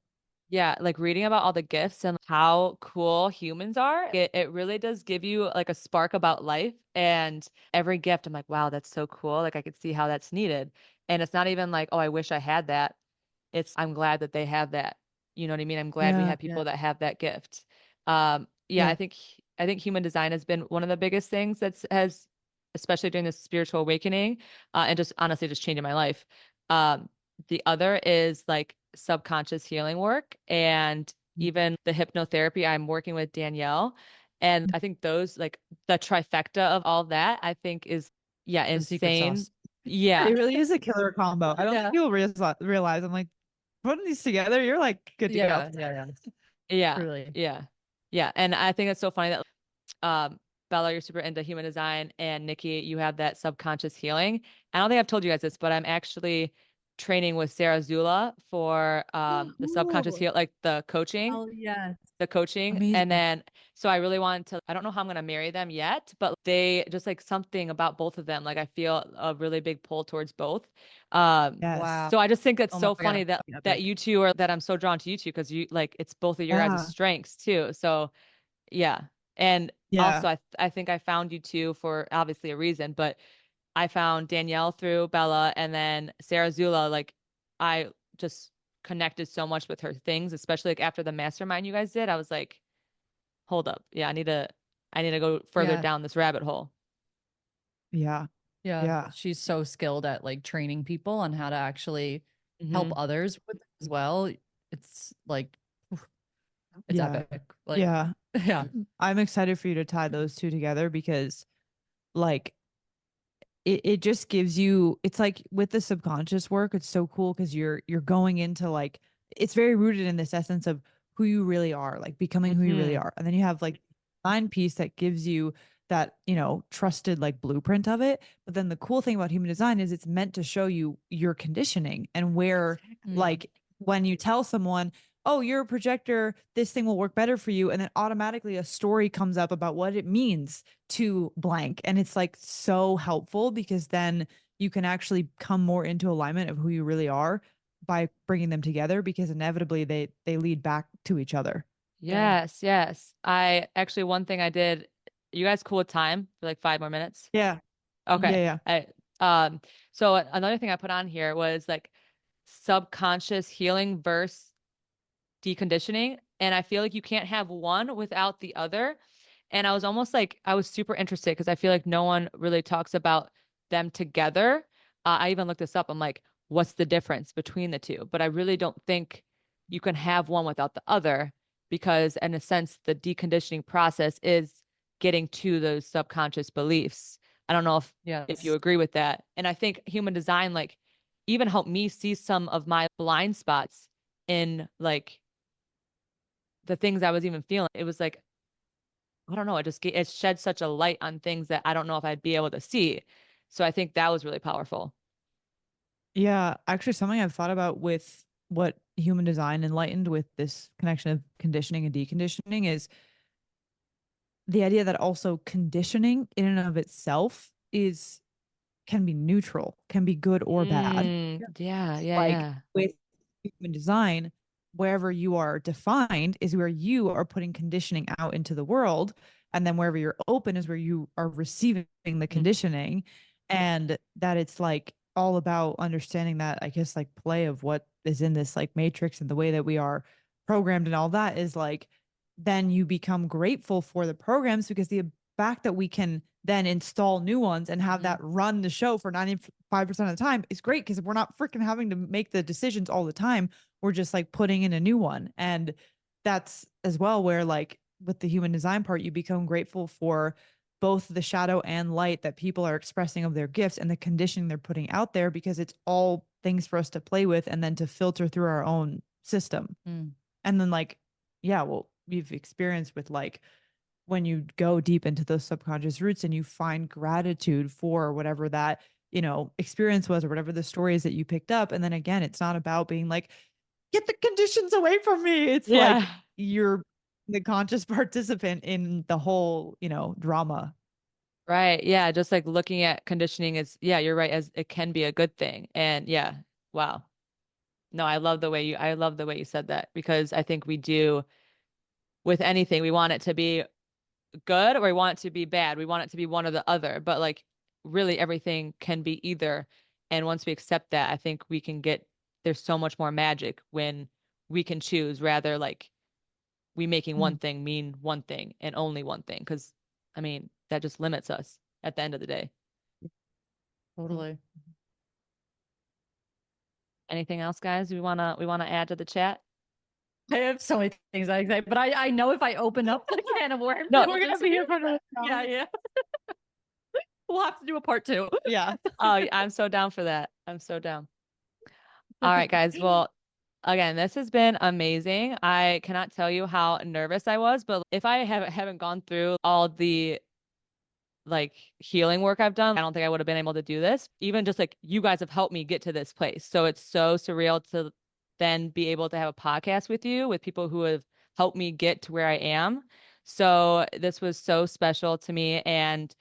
Yeah, like reading about all the gifts and how cool humans are, it really does give you like a spark about life. And every gift, I'm like, wow, that's so cool. Like I could see how that's needed. And it's not even like, oh, I wish I had that. It's I'm glad that they have that. You know what I mean? I'm glad we Yeah. have people that have that gift. Yeah, Yeah. I think human design has been one of the biggest things that's has, especially during this spiritual awakening, and just honestly just changing my life. The other is like subconscious healing work and even the hypnotherapy. I'm working with Danielle. And I think those like the trifecta of all that, I think is, yeah, The secret insane. sauce. Yeah. It really is a killer combo. I don't Yeah. think you'll realize I'm like putting these together. You're like good to go. Yeah. Yeah. Truly. Yeah. Yeah. And I think it's so funny that Bella, you're super into human design, and Nikki, you have that subconscious healing. I don't think I've told you guys this, but I'm actually training with Sarah Zula for the subconscious Ooh. heal, like the coaching. Oh yeah. The coaching. Amazing. And then, so I really want to, I don't know how I'm going to marry them yet, but they just like something about both of them. Like I feel a really big pull towards both. Yes. Wow. So I just think it's Oh my so God, funny I'm that, fucking epic. that you two are, that I'm so drawn to you two, because you like, it's both of your guys' Yeah. strengths too. So yeah. And Yeah. also I think I found you two for obviously a reason, but I found Danielle through Bella, and then Sarah Zula, like I just connected so much with her things, especially like after the mastermind you guys did. I was like, hold up. Yeah, I need to go further Yeah. down this rabbit hole. Yeah. Yeah. Yeah. She's so skilled at like training people on how to actually help Hmm. others with it as well. It's like it's Yeah. epic. Like Yeah. yeah. I'm excited for you to tie those two together because like it just gives you it's like with the subconscious work, it's so cool because you're going into like it's very rooted in this essence of who you really are, like becoming who you really Hmm. are. And then you have like design piece that gives you that, trusted like blueprint of it. But then the cool thing about human design is it's meant to show you your conditioning and where like when you tell someone, oh, you're a projector, this thing will work better for you. And then automatically a story comes up about what it means to blank. And it's like so helpful because then you can actually come more into alignment of who you really are by bringing them together because inevitably they lead back to each other. Yes, yes. I actually, one thing I did, you guys cool with time for like 5 more minutes? Yeah. Okay. Yeah. So another thing I put on here was like subconscious healing versus deconditioning. And I feel like you can't have one without the other. And I was almost like, I was super interested because I feel like no one really talks about them together. I even looked this up. I'm like, what's the difference between the two? But I really don't think you can have one without the other because, in a sense, the deconditioning process is getting to those subconscious beliefs. I don't know if you Yes. agree with that. And I think human design, like, even helped me see some of my blind spots in like the things I was even feeling. It was like, I don't know, it shed such a light on things that I don't know if I'd be able to see. So I think that was really powerful. Yeah. Actually, something I've thought about with what human design enlightened with this connection of conditioning and deconditioning is the idea that also conditioning in and of itself is can be neutral, can be good or bad. Yeah, Like yeah. with human design, wherever you are defined is where you are putting conditioning out into the world. And then wherever you're open is where you are receiving the Mm. conditioning. And that it's like all about understanding that, I guess, like play of what is in this like matrix and the way that we are programmed and all that is like, then you become grateful for the programs because the fact that we can then install new ones and have that run the show for 95% of the time is great because we're not freaking having to make the decisions all the time. We're just like putting in a new one. And that's as well where like with the human design part, you become grateful for both the shadow and light that people are expressing of their gifts and the conditioning they're putting out there, because it's all things for us to play with and then to filter through our own system. Mm. And then like, yeah, well, we've experienced with like when you go deep into those subconscious roots and you find gratitude for whatever that, you know, experience was or whatever the story is that you picked up. And then again, it's not about being like, get the conditions away from me. It's like you're the conscious participant in the whole, you know, drama. Right. Yeah. Just like looking at conditioning is, yeah, you're right. As it can be a good thing. And yeah, wow. No, I love the way you said that, because I think we do with anything, we want it to be good or we want it to be bad. We want it to be one or the other, but like really everything can be either. And once we accept that, I think we can there's so much more magic when we can choose, rather like we making one thing mean one thing and only one thing. Cause I mean, that just limits us at the end of the day. Totally. Anything else, guys? We wanna add to the chat? I have so many things I say, but I know if I open up the can of worms, No, we're gonna be here for the yeah. We'll have to do a part 2. Yeah. Oh, I'm so down for that. I'm so down. All right, guys. Well, again, this has been amazing. I cannot tell you how nervous I was, but if I haven't gone through all the like healing work I've done, I don't think I would have been able to do this. Even just like you guys have helped me get to this place. So it's so surreal to then be able to have a podcast with you, with people who have helped me get to where I am. So this was so special to me. And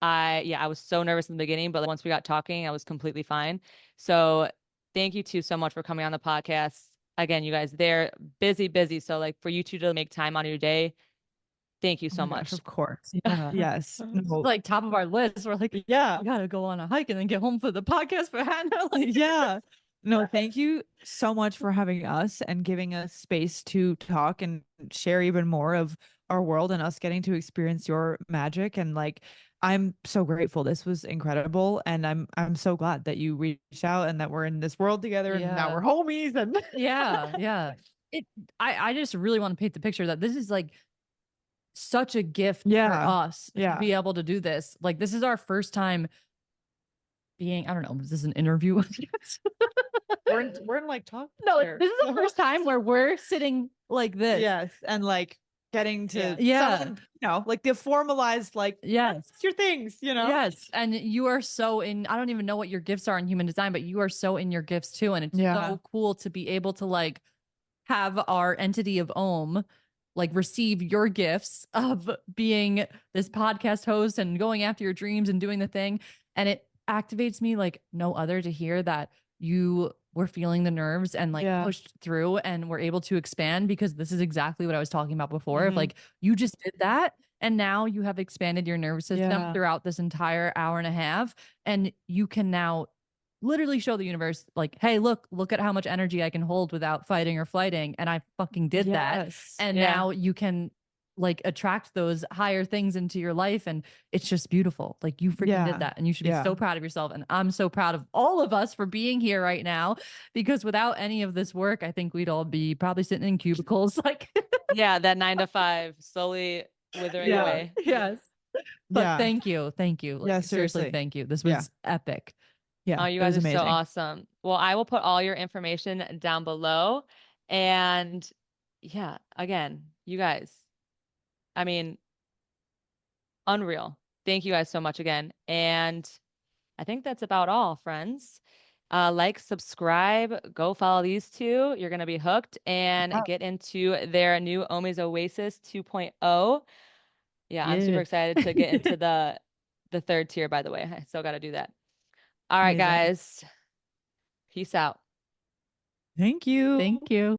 I was so nervous in the beginning, but once we got talking, I was completely fine. So thank you two so much for coming on the podcast. Again, you guys, they're busy. So like for you two to make time out of your day, thank you so much. Of course. Yeah. Yes. No. Like top of our list. We're like, Yeah. we gotta go on a hike and then get home for the podcast for Hannah. Like, yeah. No, thank you so much for having us and giving us space to talk and share even more of our world and us getting to experience your magic. And like, I'm so grateful. This was incredible. And I'm so glad that you reached out and that we're in this world together and now we're homies. And yeah. I just really want to paint the picture that this is like such a gift for us to be able to do this. Like, this is our first time being, I don't know, is this an interview? we're in like talk. No, this is the first time where we're sitting like this. Yes. And like getting to someone, you know, like the formalized, like, yes, your things, you know? Yes. And you are so in, I don't even know what your gifts are in human design, but you are so in your gifts too. And it's so cool to be able to like have our entity of OOM like receive your gifts of being this podcast host and going after your dreams and doing the thing. And it activates me like no other to hear that you were feeling the nerves and like pushed through and were able to expand, because this is exactly what I was talking about before. If like you just did that and now you have expanded your nervous system throughout this entire hour and a half, and you can now literally show the universe like, hey, look at how much energy I can hold without fighting or flighting. And I fucking did that. And now you can like attract those higher things into your life. And it's just beautiful. Like you freaking did that. And you should be so proud of yourself. And I'm so proud of all of us for being here right now, because without any of this work, I think we'd all be probably sitting in cubicles. Like, that 9 to 5 slowly withering away. Yes. But thank you. Like, seriously, thank you. This was epic. Yeah. Oh, you guys are so awesome. Well, I will put all your information down below. And again, you guys, I mean, unreal. Thank you guys so much again. And I think that's about all, friends. Like, subscribe, go follow these two. You're going to be hooked and get into their new Omi's Oasis 2.0. Yeah, I'm super excited to get into the third tier, by the way. I still got to do that. All right, guys. Peace out. Thank you. Thank you.